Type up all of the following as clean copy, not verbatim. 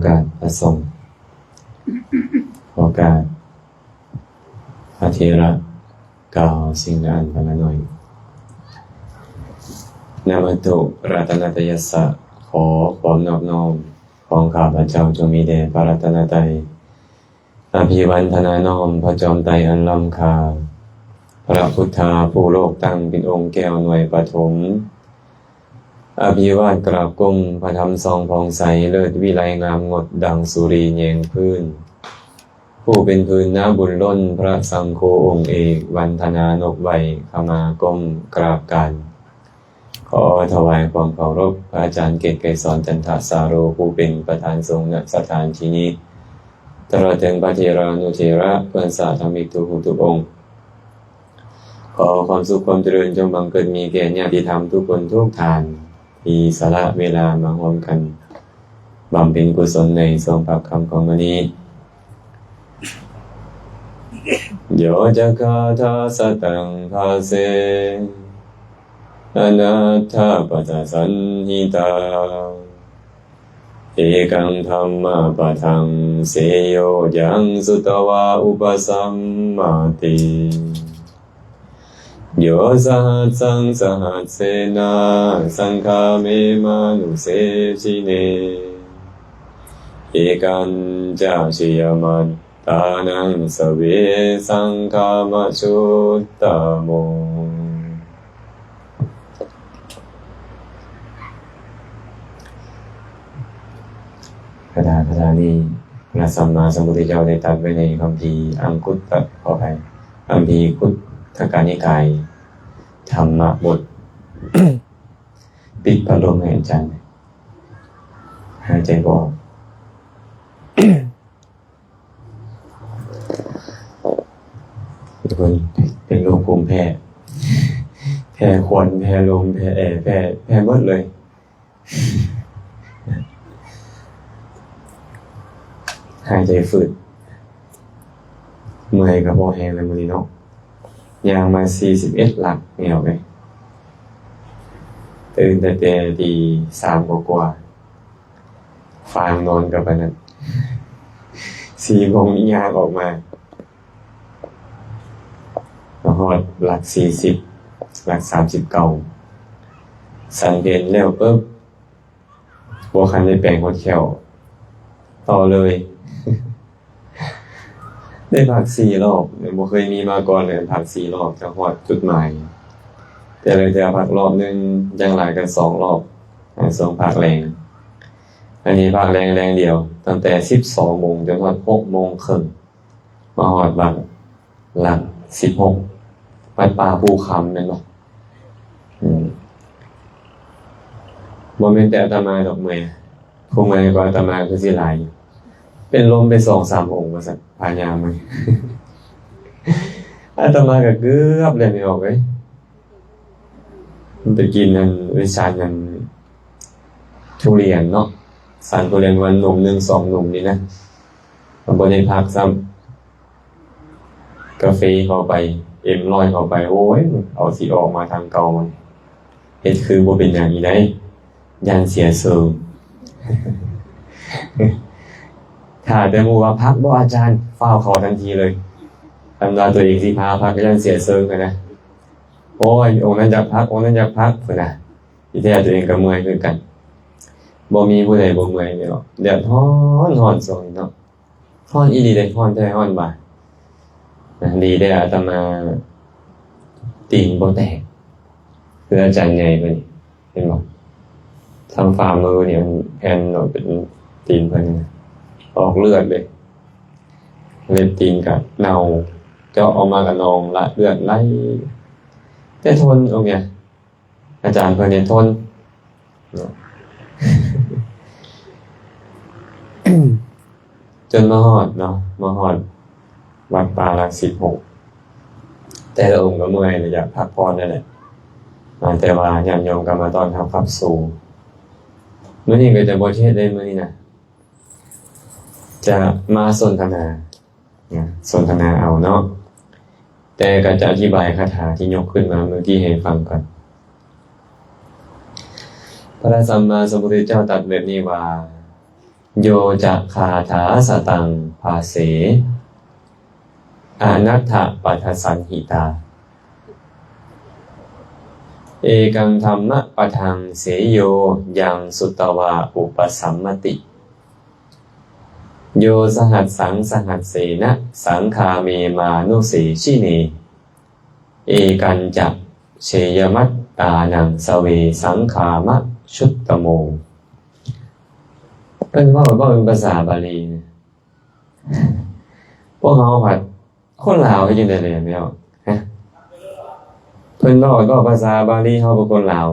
การพระสงฆ์ขอการพระเถระกล่าวสิ่งละอันพละหน่อยนามัตถุรัตนตยัสสะขอความนอบน้อมของข้าพเจ้าจงมีแด่พระรัตนตรัยอภิวันทนาน้อมพระจอมไตรอันล้ำค่าพระพุทธาผู้โลกตั้งเป็นองค์แก้วหน่วยปฐมอภิวาทกราบก้มพระธรรมทรงผ่องใสเลิศวิไลงามงดดังสุรีแยงพื้นผู้เป็นพื้นน้ำบุญล้นพระสังโฆองค์เอกวันธนานกไวขมาก้มกราบกันขอถวายความเคารพพระอาจารย์เกศไกรสอนจันทสาโรผู้เป็นประธานสงฆ์ณสถานที่นี้ตลอดถึงพระเถรานุเถระเพื่อนสาธมิกทุกองค์ขอความสุขความเจริญจงบังเกิดมีแก่ญาติธรรมทุกคนทุกท่านที่สละเวลามาร่วมกันบำเพ็ญกุศลในทรงปากคำของวันนี้โยจักขาทาสตังภาเสอนัตถาปัสสันหิตาเอกังธัมมาปะทังเสโยยังสุตวาอุปสัมมาติโยสหัสสังสหัสเสนาสังฆาเมมานุเสชิเนเอกันจาชิยมัตตานังสเวสังฆามชุตตโมพระธานี้พระสัมมาสัมพุทธเจ้าได้ตรัสไว้ในคัมภีร์อังคุตตะขออภัยคัมภีร์คุตตกนิกายธรรมบท ปิดพัดลมให้อาจารย์หายใจออกทุกคนเป็นโรคภูมิแพ้แพ้ควันแพ้ลมแพ้แอร์แพ้หมดเลยหายใจฝืดเมื่อยกับพอแห้งเลยมื้อนี้เนาะยางมา41หลักเหนียวไปตื่นแต่ตี3กว่าฟางนอนกับอันนั้น4 โมงนี้ยางออกมาฮอดหลัก40หลัก39สังเกตแล้วปุ๊บบ่คันได้แปลงฮอดแขวต่อเลยได้พัก4 รอบบ่เคยมีมาก่อนเลยพัก4 รอบจะฮอดจุดหมายแต่เลยจะพักรอบนึงยังหลายกัน2 รอบ2พักแรงอันนี้พักแรงเดียวตั้งแต่ 12 โมงจนฮอด 6 โมงครึ่งมาฮอดบักหลัก16วัดป่าภูคำแม่นบ่บ่แม่นแต่อาตมาดอกเมื่อยคงเมื่อยกว่าอาตมาคือสิหลายเป็นลมไป 2-3 องค์ว่าซั่นพายามมั้ยอาตมาก็เกือบเลยไม่ออกเว้ยมันไปกินนั่นวิชานั้นทุเรียนเนาะสารทุเรียนวันหนุ่ม1 2หนุ่มนี่นะมันบ่ได้พักซ้ำกาแฟเข้าไปM100เข้าไปโอ้ยเอาสิออกมาทางเก่ามันเฮ็ดคือบ่เป็นหยังอีได้ย่านเสียเสริมถ้าแต่หมู่ว่าพักบ่อาจารย์ฟ้าวเข้าทันทีเลยทำว่าตัวเองสิพาพักก็ย่านเสียเสริมกันนะโอ้ยองค์นั้นอยากพักองค์นั้นอยากพักพุ่นน่ะที่แท้ตัวเองก็เมื่อยคือกันบ่มีผู้ใดบ่เมื่อยเนาะแดดร้อนส่งเนาะร้อนอีหลีได้ร้อนแท้ร้อนบ่าดีได้อาตมาตีนบ่แตกคืออาจารย์ใหญ่เพิ่นเห็นบ่ทางฝ่ามือเนี่ยแผ่นเนาะเป็นตีนเพิ่นออกเลือดเลยเล็บตีนก็เน่าเจาะออกมาก็นองละเลือดไหลแต่ทนเอาไงอาจารย์เพิ่นเนี่ยทนจนมาฮอดเนาะมาฮอดวัดป่าหลัก16แต่ละองค์ก็เมื่อยเลยอยากพักผ่อนนั่นแหละแต่ว่าญาติโยมก็มาต้อนรับขับสู่มื้อนี้ก็จะบ่เทศได้มื้อนี้นะจะมาสนทนาเอาเนาะแต่ก็จะอธิบายคาถาที่ยกขึ้นมาเมื่อกี้ให้ฟังก่อนพระสัมมาสัมพุทธเจ้าตรัสแบบนี้ว่า โยจะคาถาสตังภาเสอนัตถปัฏสันหิตาเอกังธรรมะปะทังเสโยยังสุตวาอุปสัมมติโยสหัสสังสหัสเสนะสังคาเมมานุเสชิเนเอกันจักเชยมัตตานังสเวสังคามะชุตตโมเป็นว่าเป็นภาษาบาลีพวกเขาผัดคนลาวก็ยังได้เลยไม่เอาฮะเพิ่นบอกก็ภาษาบาลีเขาเป็นคนลาว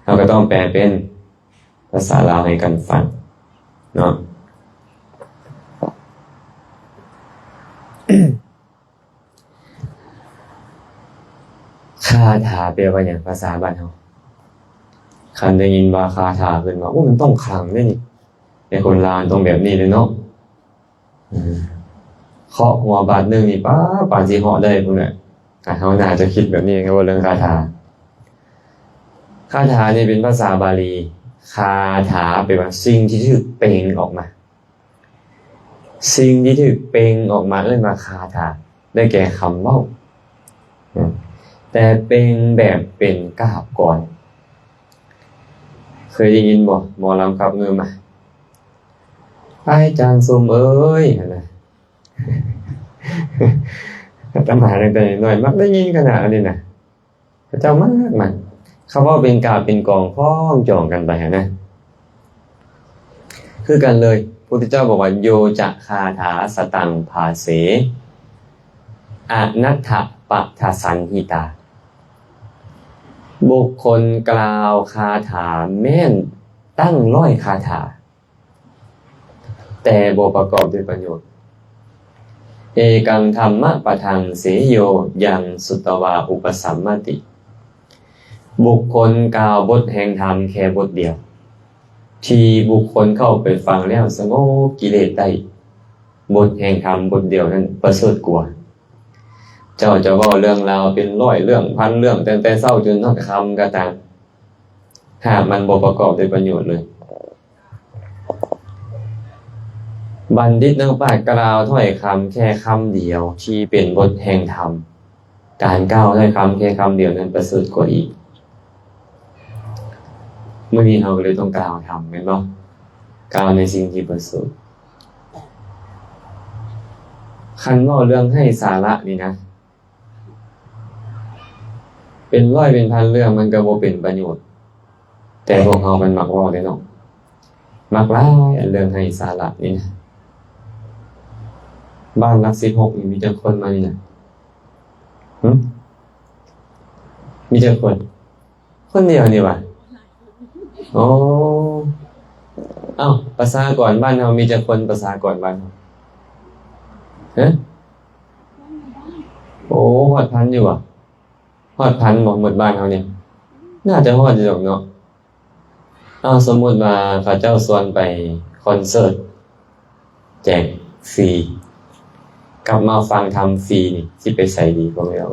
เราก็ต้องแปลเป็นภาษาลาวให้กันฟังเนาะ คาถาแปลว่าอย่างภาษาบ้านเราคันได้ยินว่าคาถาขึ้นมาโอ้มันต้องขลังด้วยนี่ในคนลาวต้องแบบนี้เลยเนาะเคาะหัวบาทหนึ่งนี่ป้าปานสิเหาะได้พวกเนี่ยเขาน่าจะคิดแบบนี้ไงว่าเรื่องคาถานี่เป็นภาษาบาลีคาถาแปลว่าสิ่งที่ถูกเปล่งออกมาสิ่งที่ถูกเปล่งออกมาเรียกว่าคาถาได้แก่คำเว้าแต่เป็นแบบเป็นกาบก่อนเคยได้ยินบ่หมอลำขับเงินมาไอ้จานสมเอ้ยอะไรตำหาตั้งแต่หน่อยมักได้ยินขนาดนี้นะพระเจ้ามากมันเขาว่าเป็นกาบเป็นกองพ้องจองกันไปนะคือกันเลยพุทธเจ้าบอกว่าโยจะคาถาสตังภาเสอนัตถปัฏสันหิตาบุคคลกล่าวคาถาแม่นตั้งร้อยคาถาแต่บ่ประกอบด้วยประโยชน์เอกังธรรมะปะทังเสโยยังสุตวาอุปสัมมติบุคคลกล่าวบทแห่งธรรมแค่บทเดียวที่บุคคลเข้าไปฟังแล้วสงบกิเลสได้บทแห่งธรรมบทเดียวนั้นประเสริฐกว่าเจ้าจะว่าเรื่องราวเป็นร้อยเรื่องพันเรื่องแต่เศร้าจนทอดคำก็ตามหากมันบ่ประกอบด้วยประโยชน์เลยบัณฑิตนักปราชญ์กล่าวถ้อยคำแค่คำเดียวที่เป็นบทแห่งธรรมการกล่าวถ้อยคำแค่คำเดียวนั้นประเสริฐกว่าอีกเมื่อนี้เราก็เลยต้องกล่าวธรรมเห็นบ่กล่าวในสิ่งที่ประเสริฐคันว่าเรื่องให้สาระนี่นะเป็นร้อยเป็นพันเรื่องมันก็บ่เป็นประโยชน์แต่พวกเรามันมักว่าได้เนาะมักหลายเรื่องให้สาระนี่นะบ้านรัก16นี่มีจักคนมานี่นะมีจักคนเดียวนี่ว่ะอ๋อประชากรบ้านเรามีจักคนประชากรบ้านเราฮะโอ้ฮอดพันอยู่ว่ะฮอดพันหมดบ้านเขาเนี่ยน่าจะฮอดอยู่ดอกเนาะสมมุติว่าเขาเจ้าชวนไปคอนเสิร์ตแจกฟรีกลับมาฟังทำฟรีนี่สิไปใส่ดีกว่าเรา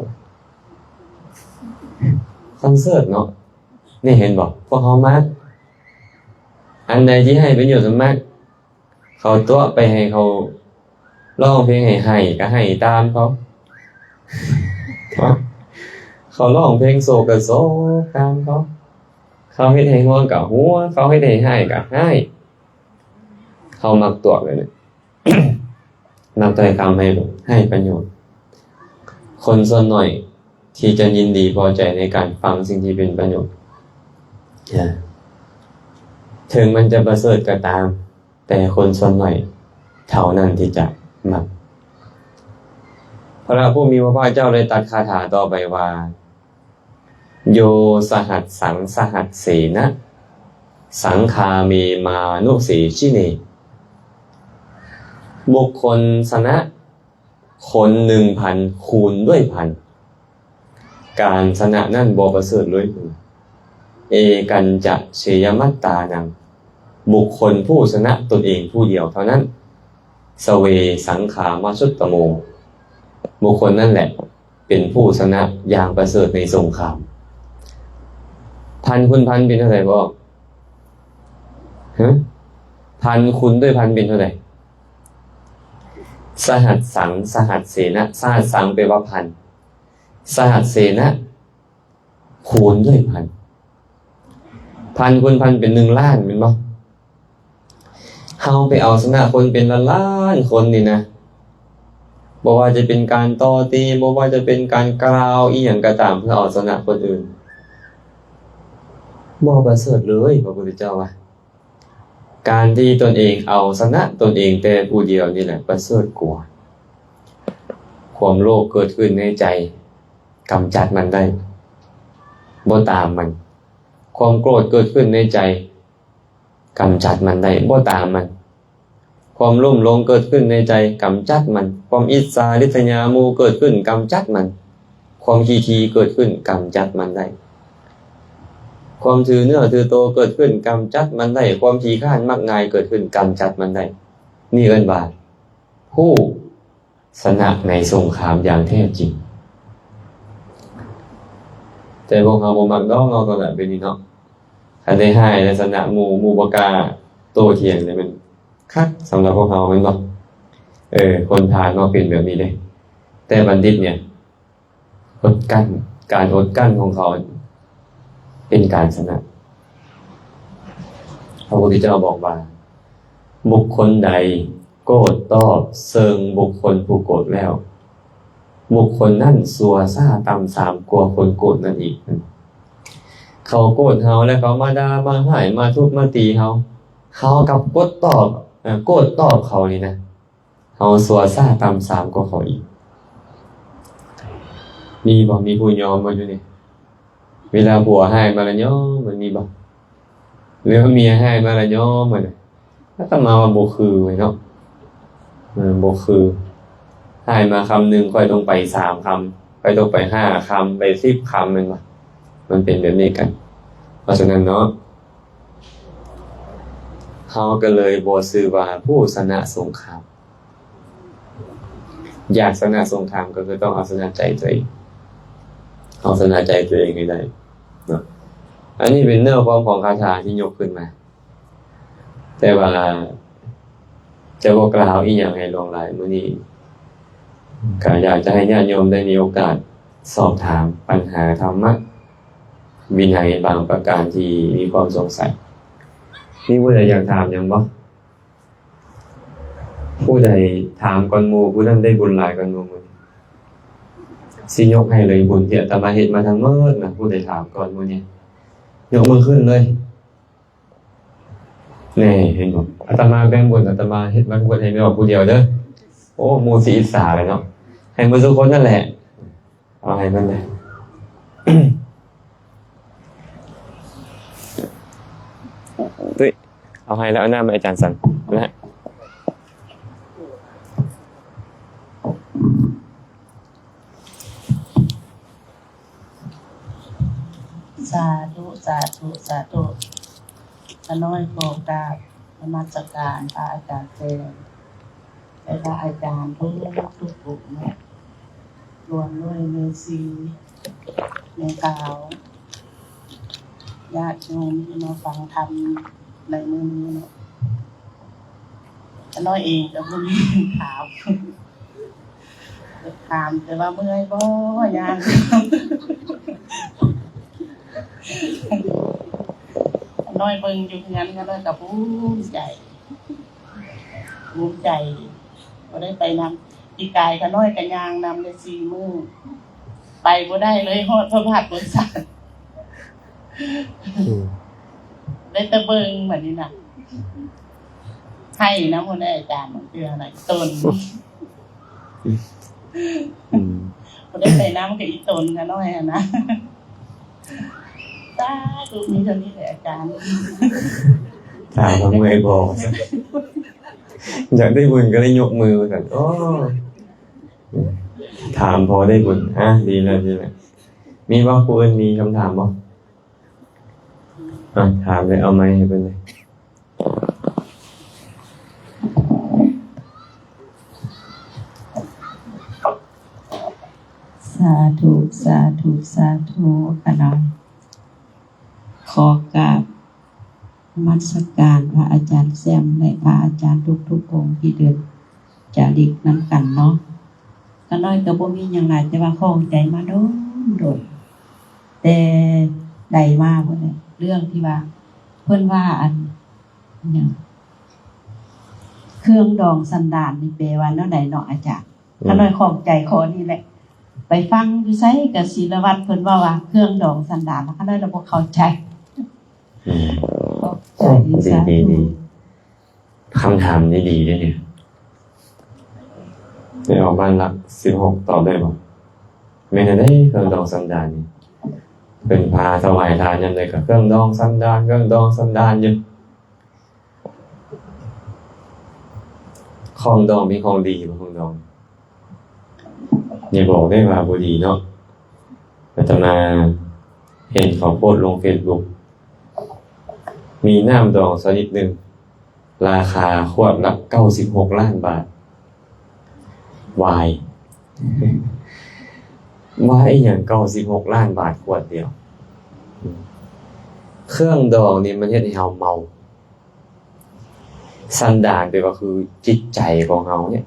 คอนเสิร์ตเนาะนี่เห็นบอกพวกเขามากอันใดที่ให้ประโยชน์มากเขาตัวไปให้เขาร้องเพลงให้ก็ให้ตามเขาร้องเพลงโศกก็โศกตามเขาเฮ็ดให้หัวก็หัวเขาเฮ็ดให้ก็ให้เขามักตัวเลยนำใจคำให้ประโยชน์คนส่วนหน่อยที่จะยินดีพอใจในการฟังสิ่งที่เป็นประโยชน์ถึงมันจะประเสริฐก็ตามแต่คนส่วนหน่อยเท่านั้นที่จะมักพระผู้มีพระภาคเจ้าเลยตรัสคาถาต่อไปว่าโยสหัสสังสหัสเสนะสังคาเมมานุเสชิเนบุคคลชนะคน 1,000 คูณด้วยพันการชนะนั่นบ่ประเสริฐเลยเอกันจะเชยมัตตานังบุคคลผู้ชนะตนเองผู้เดียวเท่านั้นสเวสังขามชุตตโมบุคคลนั่นแหละเป็นผู้ชนะอย่างประเสริฐในสงครามพันคูณพันเป็นเท่าไหร่บ่ พันคูณด้วยพันเป็นเท่าไหร่สหัสสังสหัสเสนะสหัสสังแปลว่าพันสหัสเสนะคูณด้วยพันพันคูณพันเป็น1,000,000เป็นบ่เฮาไปเอาชนะคนเป็นล้านๆคนนี่นะบ่ว่าจะเป็นการต่อตีบ่ว่าจะเป็นการกล่าวอีหยังก็ตามเพื่อเอาชนะคนอื่นบ่ประเสริฐเลยพระพุทธเจ้าว่าการที่ตนเองเอาชนะตนเองแต่ผู้เดียวนี่แหละประเสริฐกว่าความโลภเกิดขึ้นในใจกำจัดมันได้บ่ตามมันความโกรธเกิดขึ้นในใจกำจัดมันได้บ่ตามมันความลุ่มหลงเกิดขึ้นในใจกำจัดมันความอิจฉาริษยาโมเกิดขึ้นกำจัดมันความขี้ทีเกิดขึ้นกำจัดมันได้ความถือเนื้อถือโตเกิดขึ้นกำจัดมันได้ความขี้ข้านมักง่ายเกิดขึ้นกำจัดมันได้นี่เอิ้นว่าผู้ชนะในสงครามอย่างแท้จริงแต่พวกเราบ่มักดอกเนาะก็แบบเป็นนี่เนาะคันได้ให้ในสนะหมู่บ่กล้าโต้เถียงเลยมันคักสำหรับพวกเราแม่นบ่คนทานเนาะเป็นแบบนี้เด้แต่บัณฑิตเนี่ยอดกั้นการอดกั้นของเขาเป็นการชนะพระพุทธเจ้าบอกว่าบุคคลใดโกรธตอบเซิงบุคคลผู้โกรธแล้วบุคคลนั่นซัวซ่าต่ำสามกว่าคนโกรธนั่นอีกเขาโกรธเฮาแล้วเขามาด่ามาให้มาทุบมาตีเฮากับโกรธตอบเขานี่นะเฮาซัวซ่าต่ำสามกว่าเขาอีกมีบ่มีผู้ยอมบ่อยู่นี่เวลาผัวให้มาละยอมมันมีบ่หรือเมียให้มาละยอมมันแล้วก็มาว่าบ่คือไว้เนาะบ่คือให้มาคำหนึ่งค่อยต้องไป3 คำค่อยต้องไป5 คำไป10 คำมันเป็นแบบนี้กันเพราะฉะนั้นเนาะเขาก็เลยบ่ชื่อว่าผู้ชนะสงครามอยากชนะสงครามก็คือต้องเอาชนะใจตัวเองเอาชนะใจตัวเองให้ได้เนาะอันนี้เป็นเนื้อความของคาถาที่ยกขึ้นมาแต่ว่าจะบอกกล่าวอีกอย่างให้ลงรายมื้อนี้ก็อยากจะให้ญาติโยมได้มีโอกาสสอบถามปัญหาธรรมะวินัยบางประการที่มีความสงสัยมีผู้ใดอยากถามยังบ่ผู้ใดถามก่อนหมู่ผู้นั้นได้บุญหลายก่อนหมู่มื้อนี้สิยกให้เลยบุญที่อาตมาเฮ็ดมาทั้งหมดนะผู้ใดถามก่อนมื้อนี้ยกมือขึ้นเลยนี่เห็นบ่อาตมาแบ่งบุญอาตมาเฮ็ดมาบุญให้ไม่ออกผู้เดียวเด้อโอ้หมู่สิอิจฉาเลยเนาะให้หมดทุกคนนั่นแหละเอาให้มันเลยตุ้ยเอาให้แล้วเอาหน้ามาอาจารย์สันนะฮะสาธุสาธุสาธุน้อยโปรดกราบนมัสการพระอาจารย์เจริญและพระอาจารย์ทุกกลุ่มนะรวมด้วยเมซีเมกาวญาติโยมที่มาฟังธรรมในมื้อนี้เนาะน้อยเองก็บ่มีถามแต่ว่าเมื่อยบ่ยังน้อยเบิ่งอยู่งั้นก็เลยกับภูมิใจบ่ได้ไปนำปีกายก็น้อยก็ย่างนำได้4 มื้อไปบ่ได้เลยฮอดพระพักตร์บนศาลได้แต่เบิ่งบัดนี้น่ะให้นำบ่ได้อาจารย์มันคืออะไรตนบ่ได้ไปนำกับอีตนก็น้อยนะตาดูมีเท่านี้แหละอาจารย์ถามทำไมบอกอยากได้บุญก็เลยยกมือกันโอ้ถามพอได้บุญดีแล้วมีบ่ผู้อื่นมีคำถามบ่ถามเลยเอาไมค์ให้เพิ่นเลยสาธุสาธุสาธุขณะขอกราบ นมัสการพระอาจารย์แซมและพระอาจารย์ทุกองค์ที่เดินจาริกน้ำกันเนาะก็น้อยก็บ่มีหยังหลายแต่ว่าข้องใจมาโดนแต่ใดมาเพิ่นเนี่ยเรื่องที่ว่าเพิ่นว่าอันหยังเครื่องดองสันดานนี่แปลว่าแนวใดเนาะอาจารย์ก็น้อยข้องใจข้อนี้แหละไปฟังอยู่ไสก็ศิลวัตรเพิ่นว่าเครื่องดองสันดานแล้วก็น้อยเราบ่เข้าใจดีคำถามนี้ดีด้วยเนี่ยไปออกบ้านหลัก16ตอบได้บ่แม่นได้เครื่องดองสันดานนี่เป็นพาถวายทานยังไงกับเครื่องดองสันดานเครื่องดองสันดานอยู่ของดองมีของดีบ่ของดองอย่าบอกได้ว่าบ่ดีเนาะอาตมาเห็นเขาโพสต์ลง Facebook มีน้ำดองชนิดหนึ่งราคาขวดละ96 ล้านบาทวายอย่าง96 ล้านบาทขวดเดียวเครื่องดองนี่มันเฮ็ดให้เฮาเมาสันดานแปลว่าคือจิตใจของเฮาเนี่ย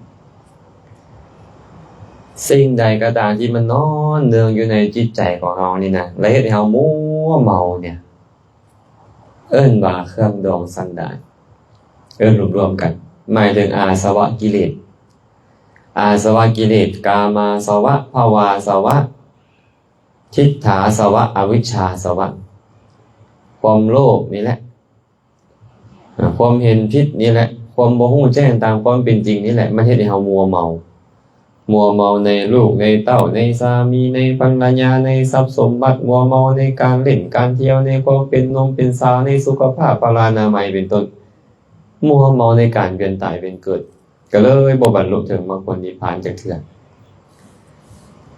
สิ่งใดก็ตามที่มันนอนเนืองอยู่ในจิตใจของเฮานี่นะแล้วเฮ็ดให้เฮามัวเมาเนี่ยเอิ้นว่าเครื่องดองสันดานเอิ้นรวมๆกันหมายถึงอาสวะกิเลสอาสวะกิเลสกามาสวะภวาสวะทิฏฐาสวะอวิชชาสวะความโลภนี่แหละความเห็นผิดนี่แหละความบ่ฮู้แจ้งตามความเป็นจริงนี่แหละมันเฮ็ดให้เฮามัวเมาในลูกในเต้าในสามีในภรรยาในทรัพย์สมบัติมัวเมาในการเล่นการเที่ยวในความเป็นนมเป็นสาวในสุขภาพพลานามัยเป็นต้นมัวเมาในการเวียนตายเป็นเกิดก็เลยบ่บรรลุถึงมรรคผลนิพพานจักเทื่อ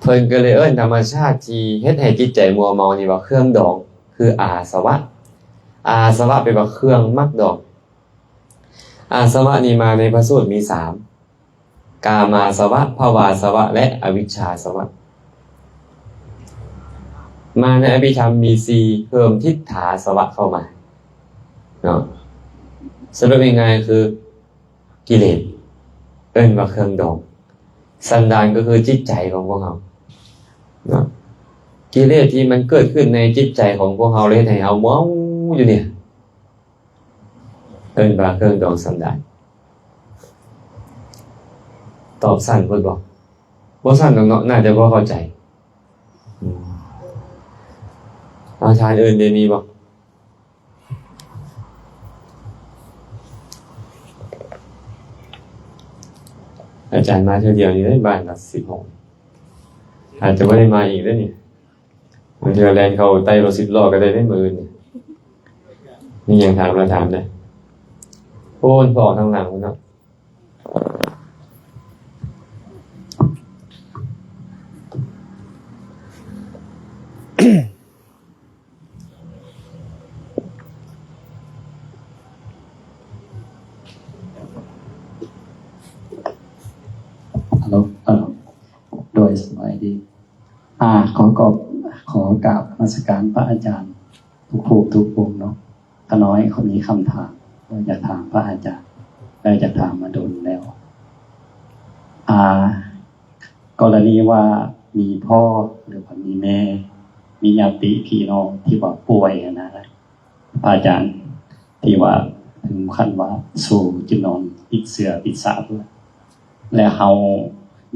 เพิ่นก็เลยเอิ้นธรรมชาติที่เฮ็ดให้จิตใจมัวเมานี่ว่าเครื่องดองคืออาสวะเป็นว่าเครื่องมักดองอาสวะนี่มาในพระสูตรมี3กามาสวะภวาสวะและอวิชชาสวะมาในอภิธรรมมี4เพิ่มทิฏฐาสวะเข้ามาเนาะสรุปง่ายๆคือกิเลสเอิ้นว่าเครื่องดองสันดานก็คือจิตใจของพวกเราเนาะกิเลสที่มันเกิดขึ้นในจิตใจของพวกเราเลยให้เฮาเมาอยู่เนี่ยเอิ้นว่าเครื่องดองสันดานตอบสั้นเพิ่นบอกบ่สั้นดอกเนาะน่าจะบ่เข้าใจอาจารย์อื่นได้มีบ่อาจารย์มาเท่าเดียวนี่ได้บ้านละ10 ห้องอาจจะบ่ได้มาอีกเด้อนี่บางทีแล่นเข้าใต้รถ10 ล้อก็ได้มื้ออื่นนี่ยังถามเราถามได้โอ้นพอทางหลังพุ่นเนาะโดยสบายดีขอกราบนมัสการพระอาจารย์ทุกภูมิเนาะตาน้อยเขามีคำถามอยากถามพระอาจารย์อยากถามมาโดนแล้วกรณีว่ามีพ่อหรือว่ามีแม่มีญาติพี่น้องที่ว่าป่วยนะพระอาจารย์ที่ว่าถึงขั้นว่าสู่จะนอนปิดเสื้อปิดสาด้วยและเขา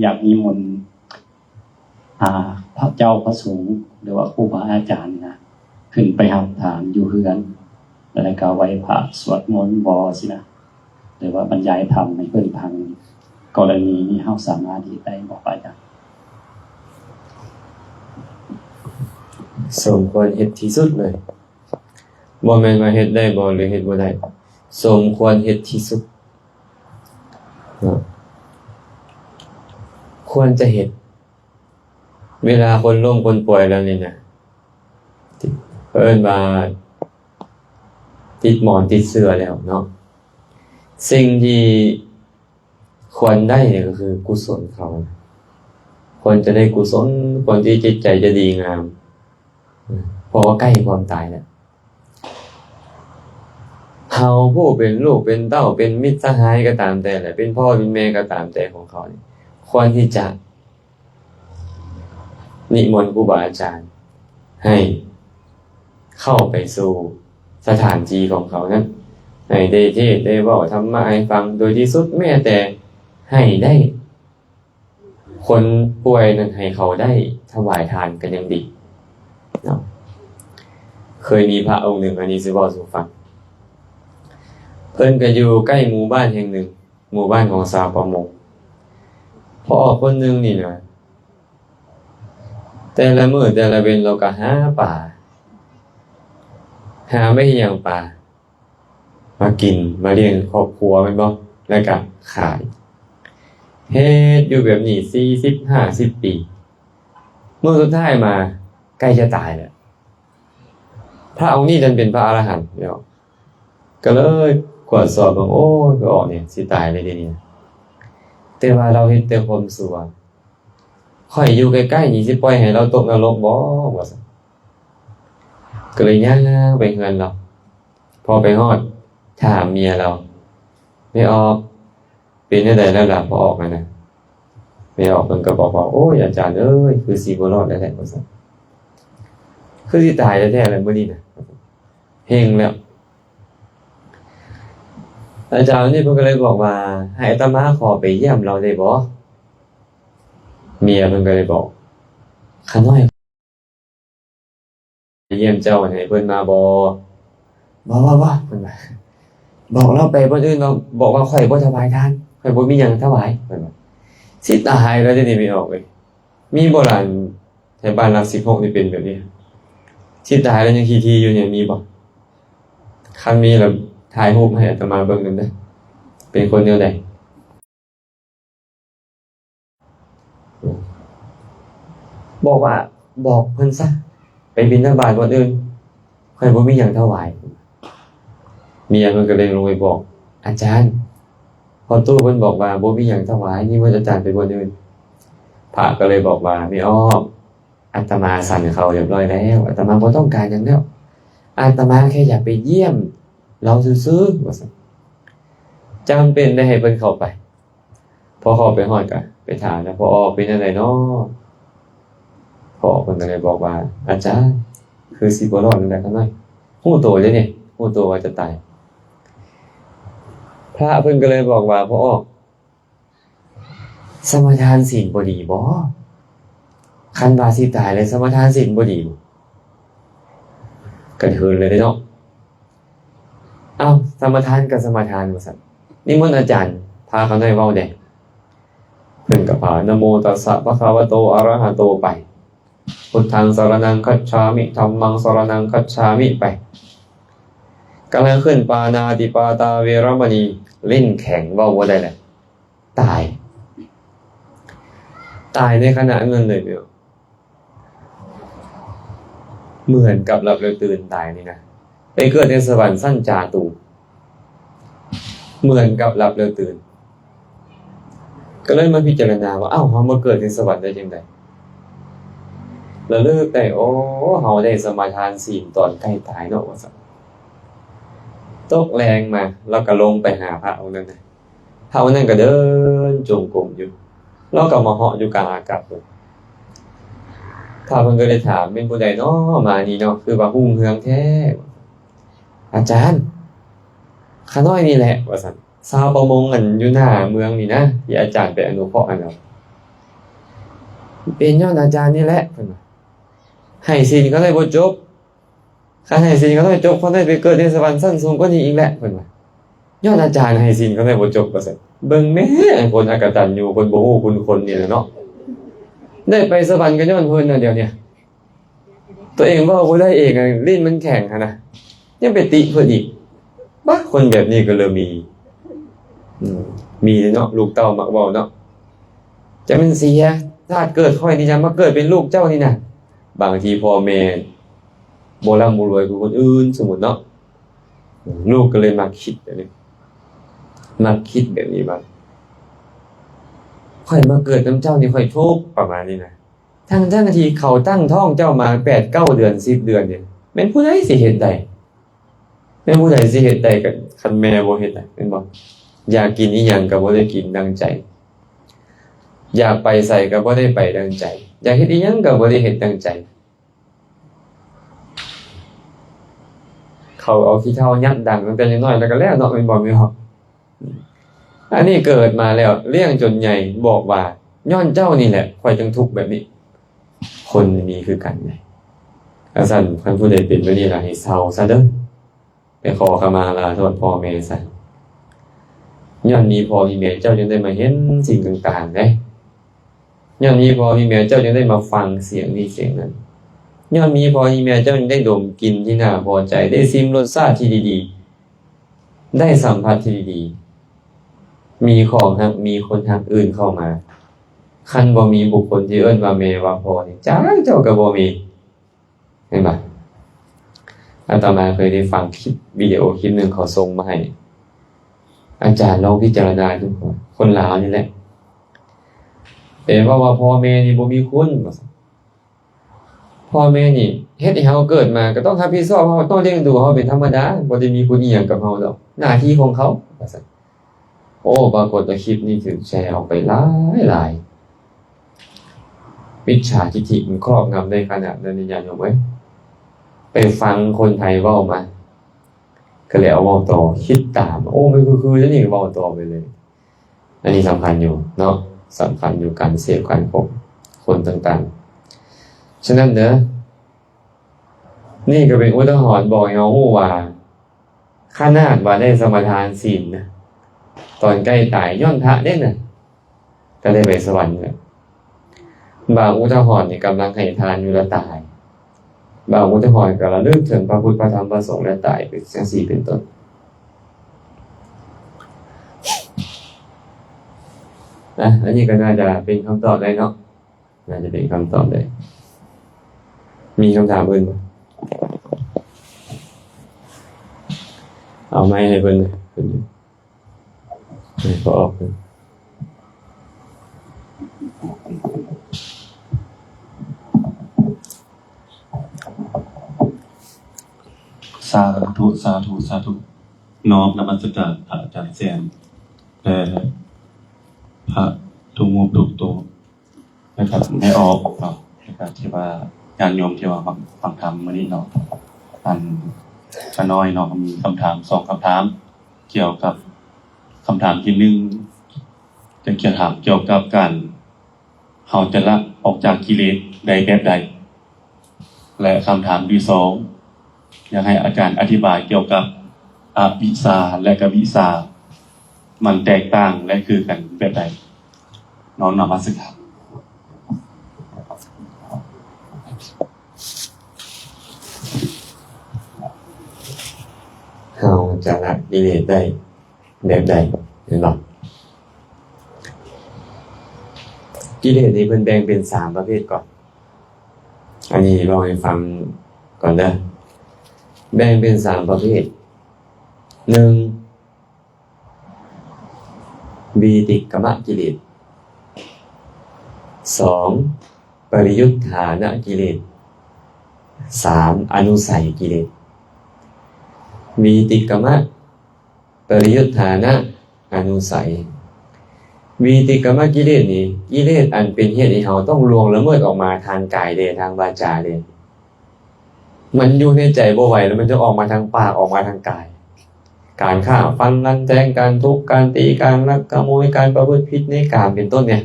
อยากนิมนต์พระเจ้าพระสงฆ์หรือว่าครูบาอาจารย์นะขึ้นไปหาถามอยู่เฮือนแล้วก็ไว้พระสวดมนต์สินะหรือว่าบรรยายธรรมให้เพิ่นฟังกรณีนี้เฮาสามารถที่ได้บอกอาจารย์สมควรเฮ็ดที่สุดเลยบ่แม่นว่าเฮ็ดได้บ่หรือเฮ็ดบ่ได้สมควรเฮ็ดที่สุดควรจะเฮ็ดเวลาคนล้มคนป่วยแล้วนี่นะเอิ้นว่าติดหมอนติดเสื้อแล้วเนาะสิ่งที่ควรได้เนี่ยก็คือกุศลเขาควรจะได้กุศลควรที่จิตใจจะดีงามเพราะว่าใกล้ความตายแล้ว เขาผู้เป็นลูกเป็นเต้าเป็นมิตรสหายก็ตามแต่แหละเป็นพ่อเป็นแม่ก็ตามแต่ของเขาเนี่ยควรที่จะนิมนต์ครูบาอาจารย์ให้เข้าไปสู่สถานที่ของเขานั้นให้ได้เทศน์ได้เว้าธรรมะให้ฟังโดยที่สุดแม้แต่ให้ได้คนป่วยนั้นให้เขาได้ถวายทานกันยังดีเนาะเคยมีพระองค์หนึ่งอันนี้สิเว้าสู่ฟังเพิ่นก็อยู่ใกล้หมู่บ้านแห่งหนึ่งหมู่บ้านของชาวประมงพ่อคนหนึงนี่นะแต่ละมื้อแต่ละเว้นเราก็หาปลาหาไม่ให้หยังปลามากินมาเลี้ยงครอบครัวแม่นบ่แล้วก็ขายเฮ็ดอยู่แบบนี้40-50 ปีเมื่อสุดท้ายมาใกล้จะตายแล้วพระองค์นี้ดันเป็นพระอรหันต์แล้วก็เลยกวดสอบเบิ่งโอ้ยก็ออกเนี่ยสิตายเลยเดี๋ยวนี้แต่ว่าเราเฮ็ดแต่ความชั่วค่อยอยู่ใกล้ๆนี่สิปล่อยให้เราตกนรกบ่ว่าซั่นก็เลยย่างไปเฮือนเราพอไปฮอดถามเมียเราไม่ออกเป็นจังได๋แล้วล่ะพอออกมานะไม่ออกเพิ่นก็บอกว่าโอ้ยอาจารย์เอ้ยคือสิบ่รอดแล้วแหละว่าซั่นคือสิตายแท้ๆแล้วมื้อนี้น่ะเฮงแล้วอาจารย์นี่เพิ่นก็เลยบอกว่าให้อาตมาขอไปเยี่ยมเราได้บ่เมียเพิ่นก็เลยบอกข้าน้อยไปเยี่ยมเจ้าให้เพิ่นมาบ่เพิ่นว่าบอกเราไปบ่อื่นเราบอกว่าข่อยบ่ถวายทานข่อยบ่มีหยังถวายเพิ่นว่าสิตายแล้วทีนี้ไม่ออกเลยมีโบราณแถวบ้านรัก16นี่เป็นแบบนี้สิตายแล้วยังทีๆอยู่เนี่ยมีบ่คันมีแล้วถ่ายรูปให้อาตมาเบิ่งนำเด้อเป็นคนแนวใดบอกว่าบอกเพิ่นซะไปบิณฑบาตวันอื่นข่อยบ่มีหยังถวายเมียเพิ่นก็เลยลงไปบอกอาจารย์พอตู้เพิ่นบอกว่าบ่มีหยังถวายนี่ว่าอาจารย์ไปวันอื่นพระก็เลยบอกว่าไม่อ้ออาตมาสั่นเขาเรียบร้อยแล้วอาตมาบ่ต้องการหยังแล้วอาตมาแค่อยากไปเยี่ยมเราซื่อๆว่าซั่นจำเป็นได้ให้เพิ่นเข้าไปพอเข้าไปฮอดก็ไปถามนะพอเป็นจังไดน้อพอเพิ่นก็เลยบอกว่าอาจารย์คือสิบ่รอดนั่นแหละครับน้อยฮู้ตัวเลยนี่ฮู้ตัวว่าจะตายพระเพิ่นก็เลยบอกว่าพอสมาทานศีลบ่ดีบ่คันว่าสิตายแล้วสมาทานศีลบ่ดีบ่ก็เถินเลยเนาะอ้าวสมาทานกับสมาทานว่าซั่นนิมนต์อาจารย์พาเขาหน่อยเว้าได้เพิ่นก็พานะโมตัสสะภะคะวะโตอะระหะโตไปพุทธังสรณังคัจฉามิธัมมังสรณังคัจฉามิไปกำลังขึ้นปานาติปาตาเวรมณีเล่นแข่งเว้าบ่ได้แหละตายในขณะนั้นเลยเนี่ยเหมือนกับหลับแล้วตื่นตายนี่นะไปเกิดในสวรรค์สั้นจาตุเหมือนกับหลับแล้วตื่นก็เลยมาพิจารณาว่าเอ้าเฮามาเกิดในสวรรค์ได้จังได๋แล้วเลิกได้โอ้เฮาได้สมาทานศีลตอนใกล้ตายเนาะว่าซั่นตกแรงมาแล้วก็ลงไปหาพระองค์นั้นน่ะพระองค์นั้นก็เดินจงกรมอยู่แล้วก็มาเหาะอยู่กลางอากาศเลยข้าเพิ่นก็เลยถามเป็นผู้ใดเนาะมานี่เนาะคือว่าหุ่งเฮืองแท้อาจารย์ข้าน้อยนี่แหละว่าซั่นชาวประมงอันอยู่หน้าเมืองนี่นะที่อาจารย์ไปอนุเคราะห์อันนั้นเป็นย้อนอาจารย์นี่แหละเพิ่นว่าให้ศีลก็ได้บ่จบคันให้ศีลก็ได้จบเขาได้ไปเกิดในสวรรค์ชั้นสูงกว่านี้อีกแหละเพิ่นว่าย้อนอาจารย์ให้ศีลก็ได้บ่จบว่าซั่นเบิ่งแม่คนอกตัญญูคนบ่ฮู้คุณคนนี่แหละเนาะได้ไปสวรรค์ก็ย้อนเพิ่นน่ะเดี๋ยวนี้ตัวเองเว้าบ่ได้เองลิ้นมันแข็งหั่นน่ะยังไปติเพิ่นอีกบ้าคนแบบนี้ก็เริ่มมีเนาะลูกเต้ามักเว้าเนาะจะมันเสียชาติเกิดค่อยนี่จะมาเกิดเป็นลูกเจ้านี่น่ะบางทีพ่อแม่บ่ร่ำบ่รวยกว่าคนอื่นสมมุติเนาะลูกก็เลยมาคิดแบบนี้มาคิดแบบนี้บ้างค่อยมาเกิดนำเจ้านี่ค่อยทุกข์ประมาณนี้นะทั้งที่เขาตั้งท้องเจ้ามา 8-9 เดือน 10 เดือนเนี่ยแม่นผู้ใดสิเฮ็ดได้ แม่ผู้ใดสิเฮ็ดได้กันคันแม่บ่เฮ็ดน่ะแม่นบ่อยากกินอีหยังก็บ่ได้กินดังใจอยากไปไสก็บ่ได้ไปดังใจอยากเฮ็ดอีหยังก็บ่ได้เฮ็ดดังใจเขาเอาขี้เถ้ายัดดังตั้งแต่น้อยๆแล้วก็แล้วเนาะแม่นบ่แม่นบ่อันนี้เกิดมาแล้วเลี้ยงจนใหญ่บอกว่าย้อนเจ้านี่แหละข่อยจึงทุกข์แบบนี้คนมีคือกันไงอาสั่นคันผู้ใดเป็นแบบนี้ล่ะให้เศร้าซะเด้อไปขอขมาลาโทษพ่อแม่ซะย้อนมีพ่อมีแม่เจ้าจึงได้มาเห็นสิ่งต่างๆเด้ย้อนมีพ่อมีแม่เจ้าจึงได้มาฟังเสียงนี้เสียงนั้นย้อนมีพ่อมีแม่เจ้าจึงได้ดมกลิ่นที่น่าพอใจได้ชิมรสชาติที่ดีๆได้สัมผัสที่ดีๆมีของฮักมีคนฮักอื่นเข้ามาคันบ่มีบุคคลที่เอิ้นว่าแม่ว่าพ่อนี่จ้าเจ้าก็บ่มีเห็นป่ะอาตมาเคยได้ฟังคลิปวิดีโอคลิปหนึ่งเขาส่งมาให้อาจารย์ลองพิจารณาดูคนลาวนี่แหละเป็นว่าพ่อแม่นี่บ่มีคุณพ่อแม่นี่เฮ็ดให้เฮาเกิดมาก็ต้องรับผิดชอบเฮาต้องเลี้ยงดูเฮาเป็นธรรมดาบ่ได้มีคุณอีหยังกับเฮาดอกหน้าที่ของเขาว่าซั่นโอ้ปรากฏว่าคลิปนี้ถูกแชร์ออกไปหลายมิจฉาทิฏฐิมันครอบงำได้ขนาดนั้นนี่ญาติโยมเอ้ยไปฟังคนไทยเว้ามาก็เลยเอาเว้าต่อคิดตามโอ้มันคือแล้วนี่เว้าต่อไปเลยอันนี้สำคัญอยู่เนาะสำคัญอยู่การเสพการพบคนต่างๆฉะนั้นเด้อนี่ก็เป็นอุทาหรณ์บอกให้เรารู้ว่าขนาดว่าได้สมาทานศีลนะตอนใกล้ตายย้อนพระเด้น่ะก็ได้ไปสวรรค์แล้วบางอุทาหรณ์นี่กำลังให้ทานอยู่แล้วตายบางอุทาหรณ์ก็ระลึกถึงพระพุทธพระธรรมพระสงฆ์และตายเป็นจังซี่เป็นต้นอันนี้ก็น่าจะเป็นคำตอบได้เนาะน่าจะเป็นคำตอบได้มีคำถามอื่นบ่เอาไม้ให้เพิ่นก็ออกสาธุสาธุสาธุน้อมนมัสการพระอาจารย์แซมและพระทุกมุมทุกตัวนะครับไม่ออกเนาะนะครับที่ว่าญาติโยมที่ว่าฟังธรรมมื้อนี้เนาะอันก็น้อยเนาะมีคำถาม2คำถามเกี่ยวกับคำถามที่1จะถามเกี่ยวกับการเฮาจะละออกจากกิเลสใดแบบใดและคำถามที่2อยากให้อาจารย์อธิบายเกี่ยวกับอวิชชาและกับวิชามันแตกต่างและคือกันแบบใดน้อมนมัสการเราจะละกิเลสได้แบบใดเห็นบ่กิเลสนี่เพิ่นแบ่งเป็น3ประเภทก่อนอันนี้ลองให้ฟังก่อนเด้อแบ่งเป็น3ประเภท1วีติกมกิเลส2ปริยุทธานกิเลส3อนุสัยกิเลสวีติกมปริยุทธานะอนุสัยวีติกมกิเลสนี่กิเลสอันเป็นเหตุให้เฮาต้องล่วงละเมิดออกมาทางกายเด้ทางวาจาเด้มันอยู่ในใจบ่ไหวแล้วมันจะออกมาทางปากออกมาทางกายการฆ่าฟันรันแทงการทุบการตีการลักขโมยการประพฤติผิดในกามเป็นต้นเนี่ย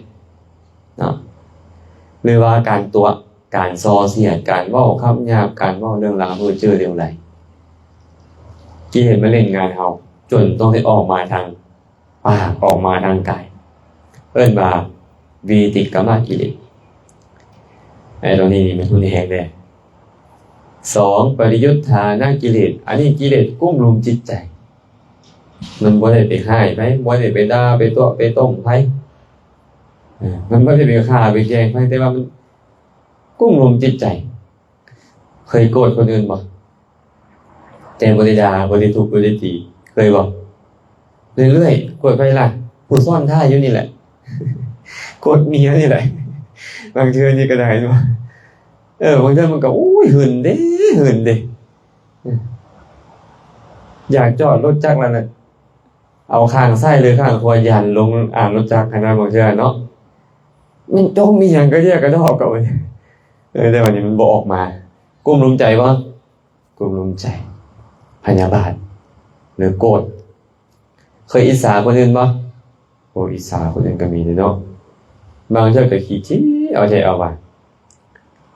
เนาะหรือว่าการตัวการส่อเสียดการเว้าคำหยาบการเว้าเรื่องราวเพ้อเจ้อเรื่องไรกิเลสมาเล่นงานเฮาจนต้องให้ออกมาทางปากออกมาทางกายเอิ้นว่าวีติกมกิเลสไอ้ตรงนี้นี่มันทุนแฮกเด้2ปริยุทธานกิเลสอันนี้กิเลสกุ้มรุมจิตใจมันบ่ได้ไปฆ่าไผบ่ได้ไปด่าไปตัวไปต้มไผมันบ่ได้ไปฆ่าไปแกล้งไผแต่ว่ามันกุ้มรุมจิตใจเคยโกรธคนอื่นบ่แต่บ่ได้ด่าบ่ได้ทุบบ่ได้ตีเคยบ่เรื่อยๆโกรธไผล่ะผู้ซ่อนท่าอยู่นี่แหละโกรธเมียนี่แหละบางเทื่อนี่ก็ได้เนาะบางเทื่อมันก็หึ่นเด้ อยากจอดรถจักรแล้วนะเอาข้างซ้ายหรือข้างขวายันลงอ่านรถจักรขนาดบางเทื่อเนาะมันจมมีหยังก็แยกกระดอกกันไปแต่วันนี้มันบ่ออกมากุ้มลุมใจบ่กุ้มลุมใจพยาบาทหรือโกรธเคยอิจฉาคนอื่นบ่โอ้อิจฉาคนอื่นก็มีเนาะบางเทื่อก็ขี้ที่เอาใจเอาว่า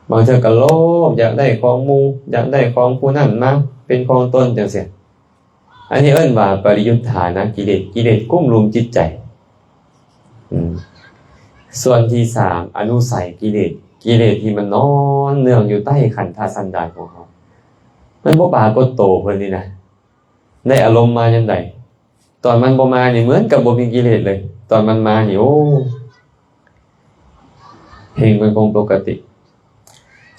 บางเทื่อก็โลภอยากได้ของหมู่อยากได้ของผู้นั้นมาเป็นของตนจังซี่อันนี้เอิ้นว่าปริยุทธานะกิเลสกุ้มลุมจิตใจส่วนที่3อนุสัยกิเลสที่มันนอนเนื่องอยู่ใต้ขันธสันดานของเขามันบ่ปรากฏโตเพิ่นนี่นะได้อารมณ์มาจังไดตอนมันบ่มานี่เหมือนกับบ่มีกิเลสเลยตอนมันมานี่โอ้เฮงเป็นคงปกติ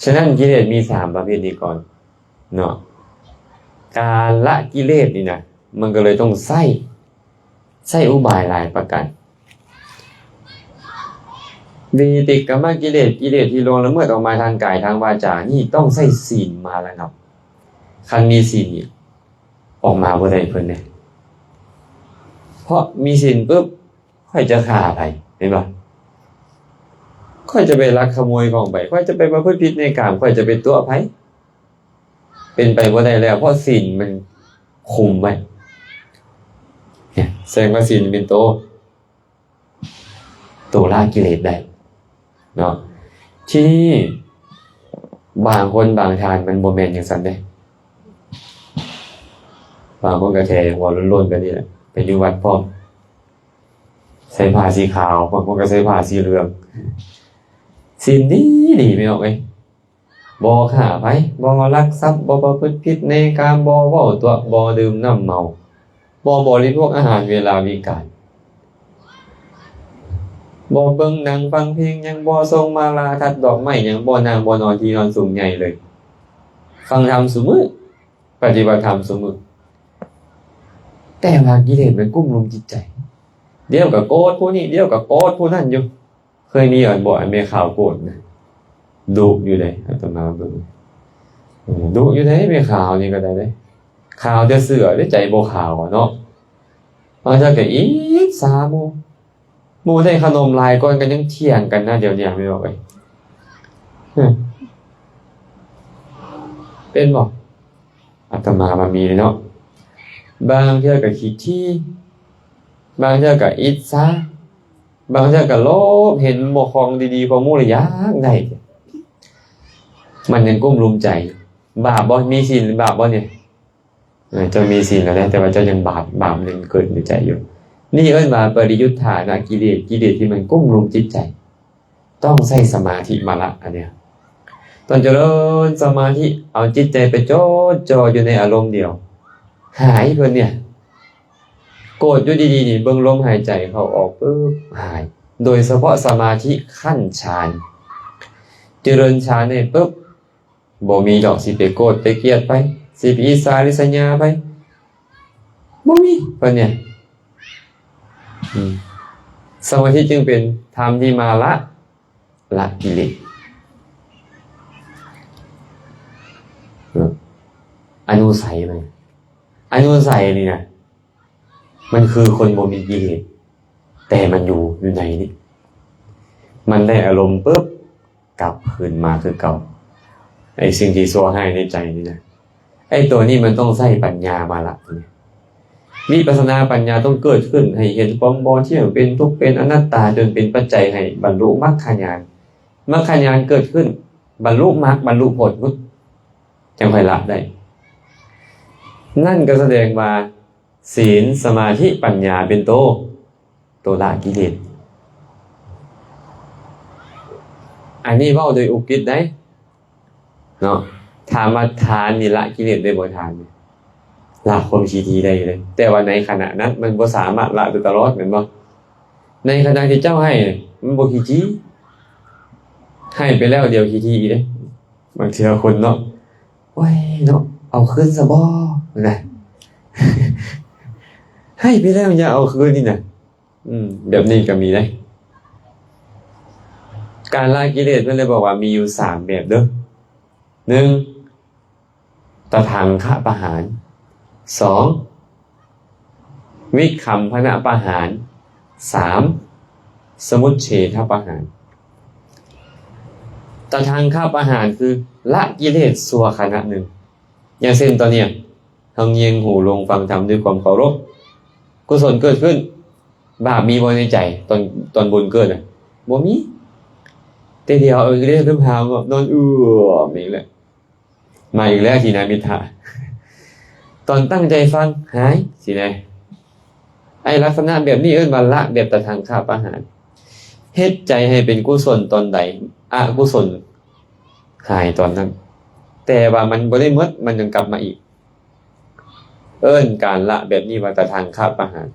ฉะนั้นกิเลสมี3ประเภทนี้ก่อนเนาะการละกิเลสนี่นะมันก็เลยต้องใช้อุบายหลายประการวีติกามกิเลสที่ลงละเมิดออกมาทางกายทางวาจานี่ต้องใช้ศีลมาแล้วครับคันมีศีลนี่ออกมาบ่ได้เพิ่นเนี่ยเพราะมีศีลปุ๊บค่อยจะฆ่าไผเห็นบ่ค่อยจะไปลักขโมยของไผค่อยจะไปประพฤติผิดในกามค่อยจะไปตัวไผเป็นไปบ่ได้แล้วเพราะศีลมันคุมไว้เนี่ยแสดงว่าศีลเป็นตัวละกิเลสได้เนาะที่นี่บางคนบางทานมันบ่แม่นจังซั่นเด้บางคนก็แค่หัวโล้นๆกันนี่แหละไปอยู่วัดพร้อมใส่ผ้าสีขาวบางคนก็ใส่ผ้าสีเหลืองศีลดีไม่ออกเอ้ยบ่ฆ่าไผบ่ลักทรัพย์บ่ประพฤติผิดในกามบ่เว้าตัวบ่ดื่มน้ำเมาบ่บริโภคอาหารเวลาวิกาลบ่เบิ่งหนังฟังเพลงยังบ่ส่งมาลาทัดดอกไม้ยังบ่นั่งบ่นอนที่นอนสูงใหญ่เลยฟังธรรมซุมื้อปฏิบัติธรรมซุมื้อแต่ว่ากิเลสมันกุ้มลุมจิตใจเดี๋ยวก็โกรธผู้นี้เดี๋ยวก็โกรธผู้นั้นอยู่เคยมีบ่อันแม่ข่าวโกรธนะดุอยู่เลยอาตมาเบิ่งดุอยู่ได้แม่ข่าวนี่ก็ได้เด้ข่าวจะเสือได้ใจบ่ข่าวเนาะบางเทื่อก็อีก3โมงหมู่ได้ขนมลายก่อนกันยังเถียงกันนะเดี๋ยวนี้ไม่บอกเลยเป็นบอกอาตมามามีเลยเนาะบางเทื่อก็ขี้ที่บางเทื่อก็อิจฉาบางเทื่อก็โลภเห็นบ่ของดีๆของหมู่ละอย่างได้มันยังกุ้มรุมใจบาปบ่มีศีลบาปบ่เนี่ยเจ้ามีศีลแล้วแต่ว่าเจ้ายังบาปมันยังเกิดในใจอยู่นี่เอิ้นว่าปริยุทธานะกิเลสที่มันกุ้มรุมจิตใจต้องใช้สมาธิมาละอันเนี้ยตอนเจริญสมาธิเอาจิตใจไปจดจ่ออยู่ในอารมณ์เดียวหายเพิ่นเนี่ยโกรธอยู่ดีๆนี่เบิ่งลมหายใจเข้าออกปึ๊บหายโดยเฉพาะสมาธิขั้นฌานเจริญฌานนี่ปึ๊บบ่มีดอกสิไปโกรธไปเกลียดไปสิไปอิจฉาริษยาไปบ่มีเพิ่นเนี่ยสมาธิจึงเป็นธรรมที่มาละกิเลสอนุสัยมันอนุสัยนี่นะมันคือคนบ่มีกิเลสแต่มันอยู่ในนี่มันได้อารมณ์ปุ๊บกลับคืนมาคือเก่าไอ้สิ่งที่ซัวให้ในใจนี่นะไอ้ตัวนี้มันต้องใช้ปัญญามาละวิปัสสนาปัญญาต้องเกิดขึ้นให้เห็นความบ่เที่ยงเป็นทุกข์เป็นอนัตตาจนเป็นปัจจัยให้บรรลุมรรคญาณมรรคญาณเกิดขึ้นบรรลุมรรคบรรลุผลจึงค่อยละได้นั่นก็แสดงว่าศีลสมาธิปัญญาเป็นตัวละกิเลสอันนี้เว้าโดยอุกิจได้เนาะถามว่าทานนี่ละกิเลสได้บ่ทานละความขี้ทีได้เลยแต่ว่าในขณะนั้นมันบ่สามารถละได้ตลอดแม่นบ่ในขณะที่เจ้าให้มันบ่ขี้ทีให้ไปแล้วเดี๋ยวขี้ทีอีกเด้บางทีคนเนาะโอ้ยเนาะเอาคืนซะบ่นะให้ไปแล้วอย่าเอาคืนนี่นะแบบนี้ก็มีได้การละกิเลสเพิ่นเลยบอกว่ามีอยู่3แบบเด้อ1ตถังคะประหาร 2. วิคัมพนะประหาร 3. สมุจเฉทประหารตทางข้าประหารคือละกิเลสสัวขณะหนึ่งอย่างเช่นตอนเนี้ยทางเยียงหูลงฟังธรรมด้วยความเคารพกุศลเกิดขึ้นบาปมีบ่ในใจตอนบุญเกิดบ่มีแต่เดียวเรียกขึ้นพาวก็นอนอีกแล้วมาอีกแล้วทีนามิทะตอนตั้งใจฟังหายสิไงไอ้ลักษณะแบบนี้ว่าละแบบตทางข้าประหารเฮ็ดใจให้เป็นกุศลตอนใดอกุศลหายตอนนั้นแต่ว่ามันบ่ได้หมดมันยังกลับมาอีกการละแบบนี้ว่าตทางข้าประหาร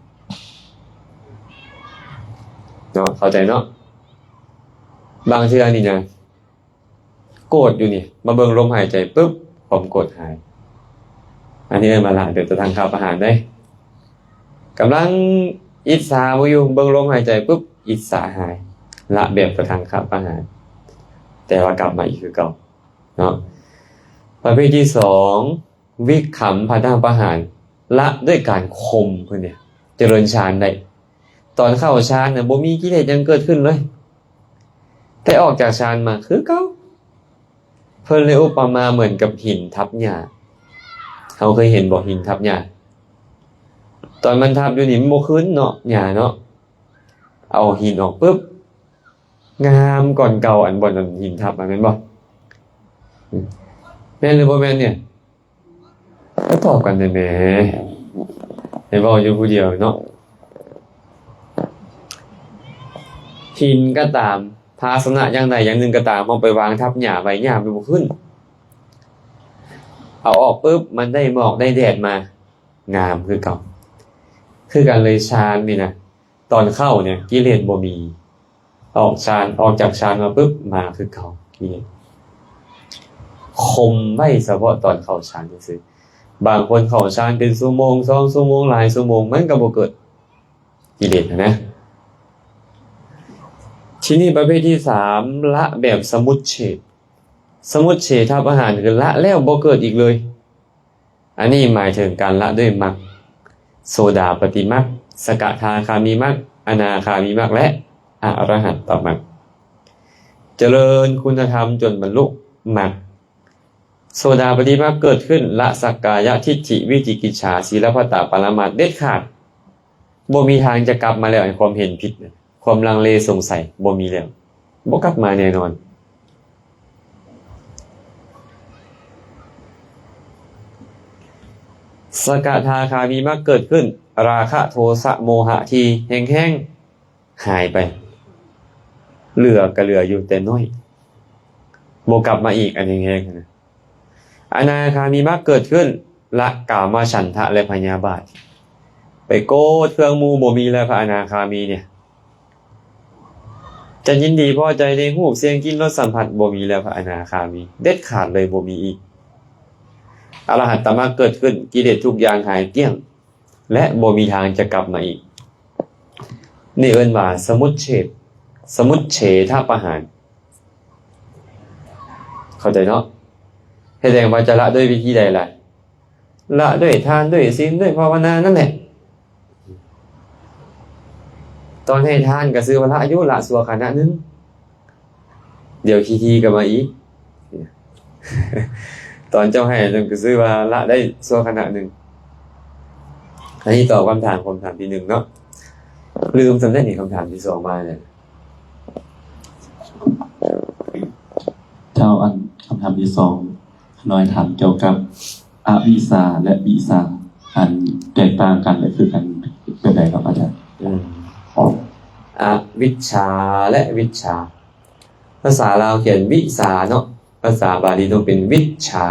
เนาะเข้าใจเนาะบางเทื่อนี่นะโกรธอยู่นี่มาเบิ่งลมหายใจปุ๊บความโกรธหายอันนี้มาละแบบตทางข้าประหารได้กำลังอิจฉาอยู่เบิ่งลมหายใจปุ๊บอิจฉาหายละแบบตทางข้าประหารแต่ว่ากลับมาอีกคือเก่าเนาะประเภทที่2วิคัมพนะประหารละด้วยการข่มเพิ่นเนี่ยเจริญฌานได้ตอนเข้าฌานน่ะบ่มีกิเลสยังเกิดขึ้นเลยแต่ออกจากฌานมาคือเก่าเพิ่นเลยอุปมาเหมือนกับหินทับหญ้าเฮาเคยเห็นบ่หินทับหญ้าตอนมันทับอยู่นี่มันบ่ขึ้นเนาะหญ้าเนาะเอาหินออกปุ๊บงามก่อนเก่าอันบ่นั้นหินทับแม่นบ่แม่นหรือบ่แม่นเนี่ยก็ตอบกันได้แหมให้เว้าอยู่ผู้เดียวเนาะหินก็ตามภาชนะอย่างใดอย่างหนึ่งก็ตามเอาไปวางทับหญ้าไว้หญ้ามันบ่ขึ้นเอาออกปุ๊บมันได้หมอกได้แดดมางามคือเก่าคือกันเลยฌานนี่นะตอนเข้าเนี่ยกิเลสบ่มีออกจากฌานมาปุ๊บมาคือเก่ากิเลสคมไว้เฉพาะตอนเข้าฌานซื่อบางคนเข้าฌานเป็นชั่วโมง2ชั่วโมงหลายชั่วโมงมันก็บ่เกิดกิเลสนะทีนี้ประเภทที่3ละแบบสมุจเฉทประหารคือละแล้วบ่เกิดอีกเลยอันนี้หมายถึงการละด้วยมรรคโสดาปัตติมรรคสกทาคามีมรรคอนาคามีมรรคและอรหัตตมรรคเจริญคุณธรรมจนบรรลุมรรคโสดาปัตติมรรคเกิดขึ้นละสักกายทิฏฐิวิจิกิจฉาศีลพัตตปรามาสเด็ดขาดบ่มีทางจะกลับมาแล้วในความเห็นผิดความลังเลสงสัยบ่มีแล้วบ่กลับมาแน่นอนสกทาคามีมรรคเกิดขึ้นราคะโทสะโมหะที่แห้งๆหายไปเหลือก็เหลืออยู่แต่น้อยบ่กลับมาอีกอันแห้งๆนะอนาคามีมรรคเกิดขึ้นละกามฉันทะและพยาบาทไปโกรธเครื่องมูบ่มีแล้วพระอนาคามีเนี่ยจะยินดีพอใจในรูปเสียงกลิ่นรสสัมผัสบ่มีแล้วพระอนาคามีเด็ดขาดเลยบ่มีอีกอรหัตตมรรคเกิดขึ้นกิเลสทุกอย่างหายเกลี้ยงและบ่มีทางจะกลับมาอีกนี่เอิ้นว่าสมุจเฉทประหารเข้าใจเนาะแสดงว่าจะละด้วยวิธีใดล่ะละด้วยทานด้วยศีลด้วยภาวนานั่นแหละตอนให้ทานก็ซื้อว่าละอายุละสัวขณะนึงเดี๋ยวทีก็มาอีกตอนเจ้าให้จนก็ซื้อว่าละได้สัวขณะนึงอันนี้ตอบคำถามที่1เนาะลืมสำเร็จอีกคำถามที่2มาเนี่ยเจ้าอันคำถามที่2น้อยถามเกี่ยวกับอวิชชาและวิชาอันแตกต่างกันและคือกันเป็นไงครับอาจารย์อวิชชาและวิชชาภาษาลาวเขียนวิสาเนาะภาษาบาลีต้องเป็นวิชชา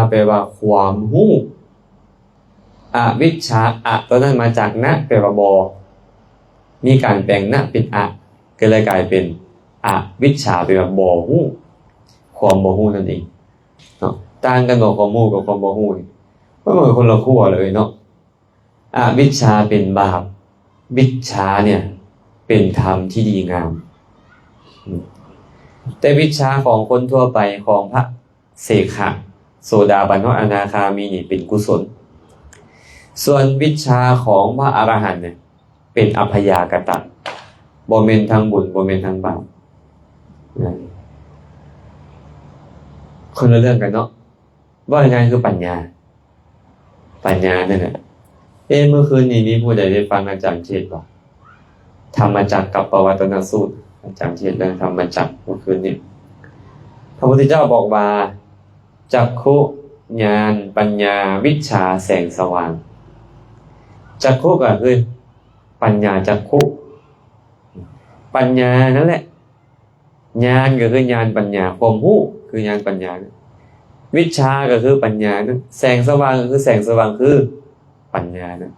แปลว่าความรู้อวิชชาตัวนั้นมาจากนะแปลว่าบ่มีการแปลงนะเป็นก็เลยกลายเป็นอวิชชาแปลว่าบ่รู้ความบ่รู้นั่นเองเนาะต่างกันบ่ความรู้กับความบ่รู้นี่มันเหมือนคนละขั้วเลยเนาะอวิชชาเป็นบาปวิชชาเนี่ยเป็นธรรมที่ดีงามแต่วิชชาของคนทั่วไปของพระเสขะ โสดาบันอนาคามีนี่เป็นกุศลส่วนวิชาของพระอรหันต์เนี่ยเป็นอัพยากตะบ่แม่นทางบุญบ่แม่นทางบาปคนละเรื่องกันเนาะว่ายังไงคือปัญญานั่นแหละเมื่อคืนนี้มีผู้ใดได้ฟังอาจารย์เทศน์บ่ธรรมจักรกับปวัตตนสูตรอาจารย์เทศน์เรื่องธรรมจักรเมื่อคืนนี้พระพุทธเจ้าบอกว่าจักขุญาณปัญญาวิชชาแสงสว่างจักขุก็คือปัญญาจักขุปัญญานั่นแหละญาณก็คือญาณปัญญาความรู้คือญาณปัญญาวิชชาก็คือปัญญานะแสงสว่างก็คือแสงสว่างคือปัญญานะ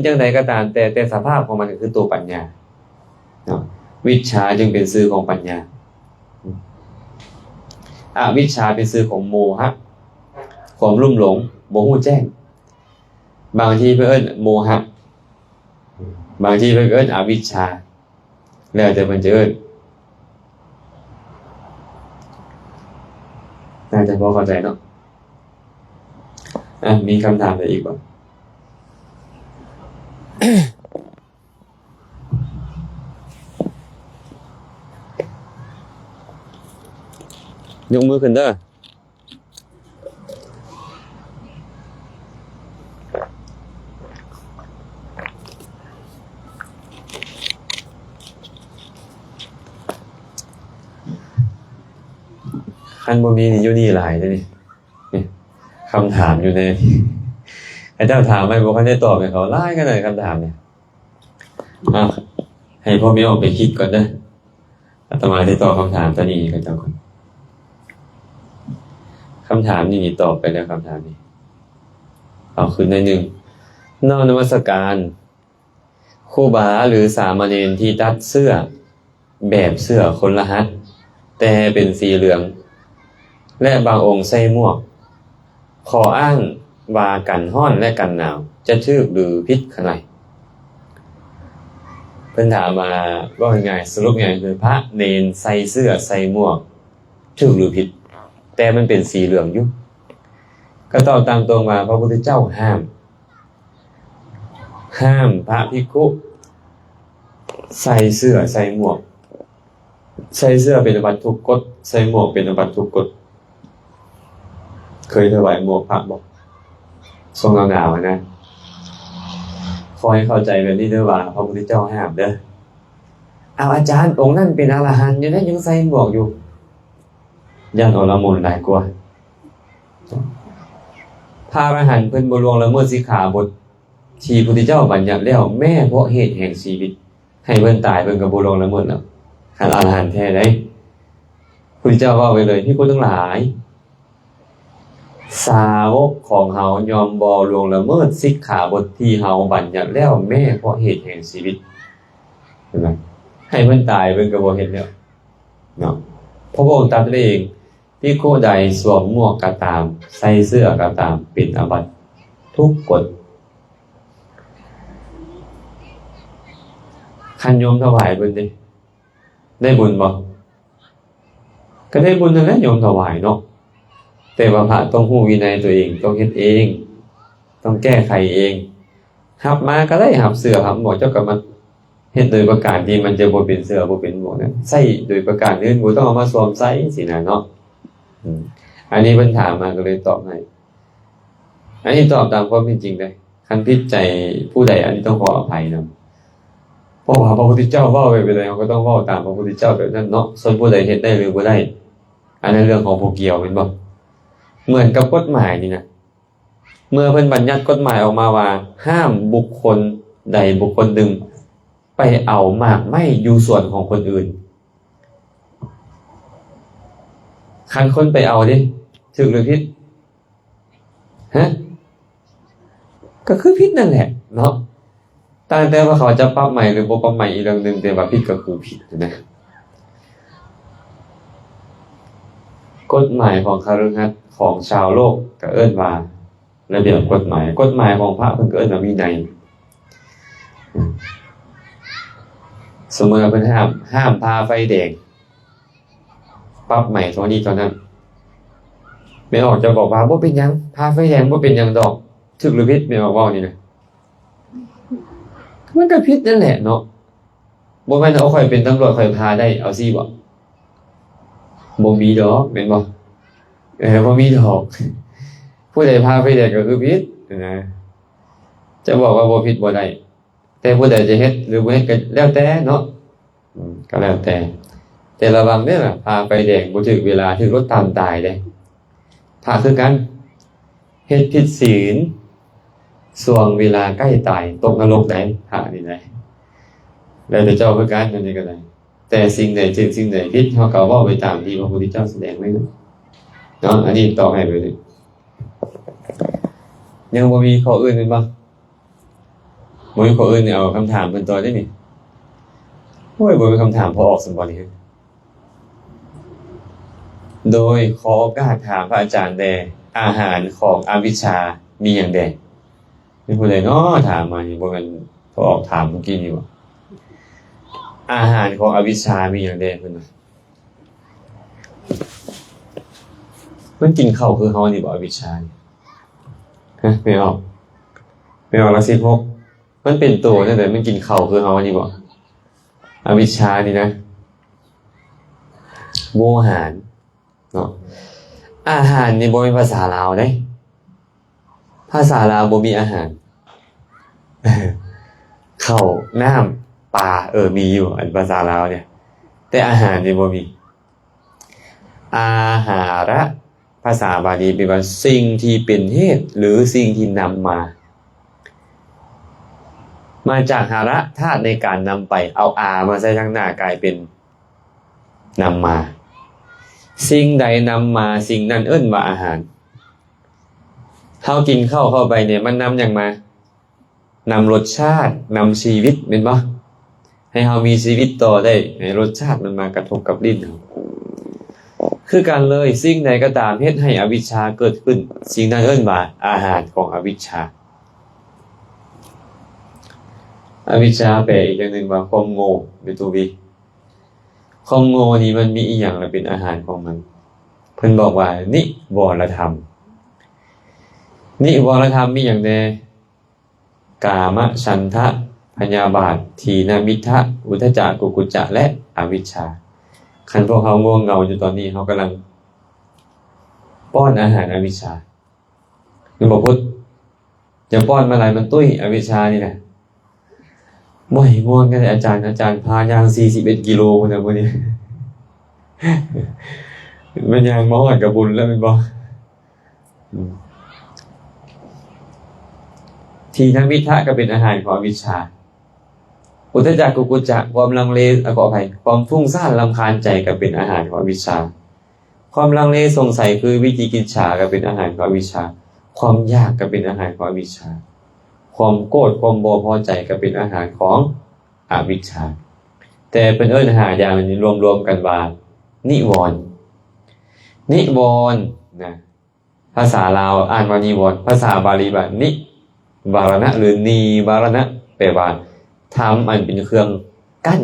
จังใดก็ตามแต่สภาพของมันก็คือตัวปัญญาวิชชาจึงเป็นชื่อของปัญญาอวิชชาเป็นชื่อของโมหะความลุ่มหลงบ่ฮู้แจ้งบางทีเพิ่นเอิ้นโมหะบางทีเพิ่นเอิ้นอวิชชาแล้วแต่เพิ่นจะเอิ้นน่าจะพอเข้าใจเนาะมีคำถามอะไรอีกบ่ ยกมือขึ้นเด้อคันบ่มีนี่อยู่นี่หลายเด้อนี่คำถามอยู่ในไอ้เจ้าถามไปบ่คันได้ตอบให้เขาหลายกันเลยคำถามเนี่ยให้พ่อแม่ออกไปคิดก่อนเด้ออาตมาได้ตอบคำถามตัวนี้กับเจ้าก่อนคำถามนี่ตอบไปแล้วคำถามนี้เอาขึ้นในหนึ่งนอกนมัสการครูบาหรือสามเณรที่ตัดเสื้อแบบเสื้อคนละฮัตแต่เป็นสีเหลืองและบางองค์ใส่หมวกขออ้างว่ากันร้อนและกันหนาวจะถูกหรือผิดขนาดเพิ่นถามมาว่ายังไงสรุปไงคือพระเนรใส่เสื้อใส่หมวกถูกหรือผิดแต่มันเป็นสีเหลืองอยู่ก็ตอบตามตรงมาพระพุทธเจ้าห้ามพระภิกขุใส่เสื้อใส่หมวกใส่เสื้อเป็นอาบัติทุกกฎใส่หมวกเป็นอาบัติทุกกฎเคยถวายหมวกพระบอกทรงหนาวๆนะขอให้เข้าใจแบบนี้ด้วยว่าพระพุทธเจ้าห้ามเด้อเอาอาจารย์องค์นั้นเป็นอรหันต์อยู่นะยังใส่หมวกอยู่ย่านอรมนหลายกว่าพระอรหันต์เพิ่นบ่ล่วงละเมิดสิกขาบทที่พระพุทธเจ้าบัญญัติแล้วแม้เพราะเหตุแห่งชีวิตให้เพิ่นตายเพิ่นก็บ่ล่วงละเมิดแล้วคันอรหันต์แท้ได้พระพุทธเจ้าว่าไว้เลยที่คนทั้งหลายสาวกของเฮายอมบ่ล่วงละเมิดสิกขาบทที่เฮาบัญญัติแล้วแม้เพราะเหตุแห่งชีวิตเห็นมั้ยให้เพิ่นตายเพิ่นก็บ่เฮ็ดแล้วเนาะพระองค์ตรัสเองภิกขุใดสวมหมวกก็ตามใส่เสื้อก็ตามเป็นอาบัติทุกกฎคันโยมถวายเพิ่นได้บุญบ่ก็ได้บุญนั่นแหละโยมถวายเนาะแต่ว่าพระต้องรู้วินัยตัวเองต้องเฮ็ดเองต้องแก้ไขเองรับมาก็ได้รับเสื้อรับหมวกเจ้าก็มาเฮ็ดโดยประการที่มันจะบ่เป็นเสื้อบ่เป็นหมวกนั้นใส่โดยประการอื่นบ่ต้องเอามาสวมใส่สินะเนาะอันนี้เพิ่นถามมาก็เลยตอบให้อันนี้ตอบตามความเป็นจริงเลยคันผิดใจผู้ใดอันนี้ต้องขออภัยนะเพราะว่าพระพุทธเจ้าเว้าไว้เป็นไดเราก็ต้องเว้าตามพระพุทธเจ้าแบบนั้นเนาะส่วนผู้ใดเฮ็ดได้หรือบ่ได้อันนั้นเรื่องของผู้เกี่ยวแม่นบ่เหมือนกับกฎหมายนี่นะเมื่อเพิ่นบัญญัติกฎหมายออกมาว่าห้ามบุคคลใดบุคคลหนึ่งไปเอาหมากไม้อยู่ส่วนของคนอื่นคันคนไปเอาดิถูกหรือผิดก็คือผิดนั่นแหละเนาะแต่ว่าเขาจะปรับใหม่หรือบ่ปรับใหม่อีกเรื่องนึงแต่ว่าผิดก็คือผิดนะกฎหมายของคฤหัสถ์ของชาวโลกก็เอิ้นว่าระเบียบกฎหมายของพระเพิ่นก็เอิ้นว่าวินัยสมมุติว่าเพิ่นห้ามพาไฟแดงปรับใหม่เท่านี้เท่านั้น ไม่ออกจะบอกว่าบ่เป็นหยังพาไฟแดงบ่เป็นหยังดอกถึกหรือผิดไม่ออกเว้านี่นะมันก็ผิดนั่นแหละเนาะบ่แม่นเอาข่อยเป็นตำรวจข่อยพาได้เอาซี่บ่บ่มีดอกแม่นบ่บ่มีดอกผู้ใดพาไฟแดงก็คือผิดนะจะบอกว่าบ่ผิดบ่ได้แต่ผู้ใดจะเฮ็ดหรือบ่เฮ็ดก็แล้วแต่เนาะก็แล้วแต่ระวังเด้อล่ะพาไฟแดงบ่ถึกเวลาถึกรถตามตายเด้พาคือกันเฮ็ดผิดศีลช่วงเวลาใกล้ตายตกนรกได้พระนี่ได้แล้วแต่เจ้าคือกันอันนี้ก็ได้แต่สิ่งใดถึกสิ่งใดผิดเฮาก็เว้าไปตามที่พระพุทธเจ้าแสดงไว้เนาะอันนี้ตอบให้ไปเลยยังบ่มีข้ออื่นอีกบ่บ่มีข้ออื่นนี่เอาคำถามเพิ่นต่อได้นี่โอ้ยบ่มีคำถามพอออกสมบ่นี่โดยขอโอกาสถามพระอาจารย์แดอาหารของอวิชชามีอย่างใดมีผู้ใดเนาะถามมานี่บ่แม่นพอออกถามเมื่อกี้นี่บ่อาหารของอวิชชามีอย่างใดเพิ่นว่ามันกินข้าวคือเฮานี่บ่อวิชชานี่ฮะไม่ออกละสิพกมันเป็นตัวนั่นแหละมันกินข้าวคือเฮานี่บ่อวิชชานี่นะโมหารเนาะอาหารนี่บ่เป็นภาษาลาวเด้ภาษาลาวบ่มีอาหารข้าวน้ำปลามีอยู่อันภาษาลาวเนี่ยแต่อาหารนี่บ่มีอาหาระภาษาบาลีแปลว่าสิ่งที่เป็นเหตุหรือสิ่งที่นำมาจากหาระธาตุในการนำไปเอามาใส่ข้างหน้ากลายเป็นนำมาสิ่งใดนำมาสิ่งนั้นเอิ้นว่าอาหารเฮากินข้าวเข้าไปเนี่ยมันนำอย่างมานำรสชาตินำชีวิตแม่นบ่ให้เฮามีชีวิตต่อได้ให้รสชาติมันมากระทบกับลิ้นเฮาคือกันเลยสิ่งใดก็ตามเฮ็ดให้อวิชชาเกิดขึ้นสิ่งนั้นเอิ้นว่าอาหารของอวิชชาอวิชชาแปลอีกอย่างหนึ่งว่าความโง่เป็นตัววิความโง่นี่มันมีอีหยังล่ะเป็นอาหารของมันเพิ่นบอกว่านิวรธรรมนิวรธรรมมีหยังแน่กามฉันทะพยาบาทถีนมิทธะอุทธัจจะกุกุจจะและอวิชชาคันพวกเขาง่วงเหงาอยู่ตอนนี้เขากำลังป้อนอาหารอวิชชานึกบอกพุทธจะป้อนมาหลายมันตุ้ยอวิชชานี่แหละบ่อยง่วงกันเลยอาจารย์พายาง41กิโลคนนะมื้อนี้ มันยางมาฮอดกับบุญแล้วแม่นบ่ทีนมิทธะก็เป็นอาหารของอวิชชาอุทธัจจะกุกุจจะความลังเลขออภัยความฟุ้งซ่านรำคาญใจก็เป็นอาหารของอวิชชาความลังเลสงสัยคือวิจิกิจฉาก็เป็นอาหารของอวิชชาความอยากก็เป็นอาหารของอวิชชาความโกรธความบ่พอใจก็เป็นอาหารของอวิชชาแต่เป็นอาหารอย่างนี้รวมๆกันว่านิวรณ์นะภาษาลาวอ่านว่านิวรณ์ภาษาบาลีว่านิวารณะหรือนีวารณะแปลว่าทำอันเป็นเครื่องกั้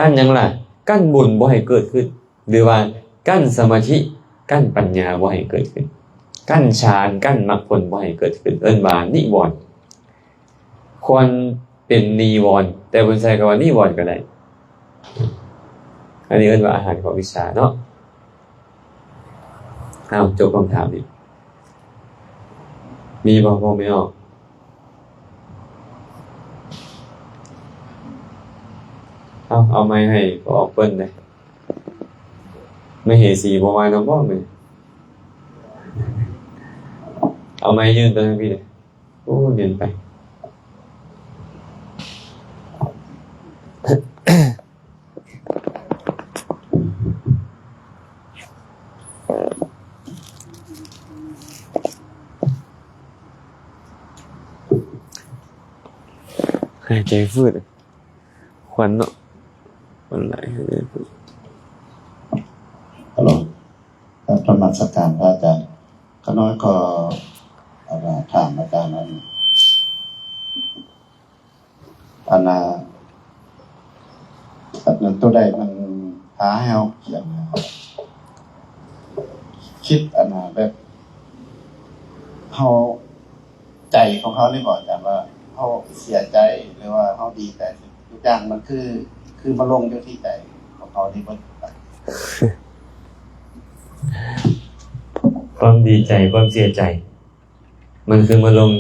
นยังล่ะกั้นบุญบ่ให้เกิดขึ้นหรือว่ากั้นสมาธิกั้นปัญญาบ่ให้เกิดขึ้นกั้นฌานกั้นมรรคผลบ่ให้เกิดขึ้นเอิ้นว่านิวรณ์ควรเป็นนิวรณ์แต่บนใช้คำว่านิวรณ์ก็ได้อันนี้เอิ้นว่าอาหารของวิชาเนาะจบคำถามนี้มีบ่ไม่ออกเอาไม้ให้ก็ออกเปิ้นเลยไม่เห็นสีบ่ว่าน้องบ่เลยเอาไม้ยืนตัวนึงพี่เลยโอ้เดินไปหายใจฟืดควันเนาะมันไหลหายใจฟืด ฮัลโหลประมาณสักการพระอาจารย์ก็น้อยก็ถามอาจารย์นั้นอันนั้นตัวใดมันหาให้เอาเขียน คิดอันน่ะแบบเฮาใจของเขานี่ก่อนอาจารย์ว่าเฮาเสียใจหรือว่าเฮาดีใจทุกอย่างมันคือมาลงอยู่ที่ใจของเขาที่เพิ่น ความดีใจความเสียใจ มันคือมาลง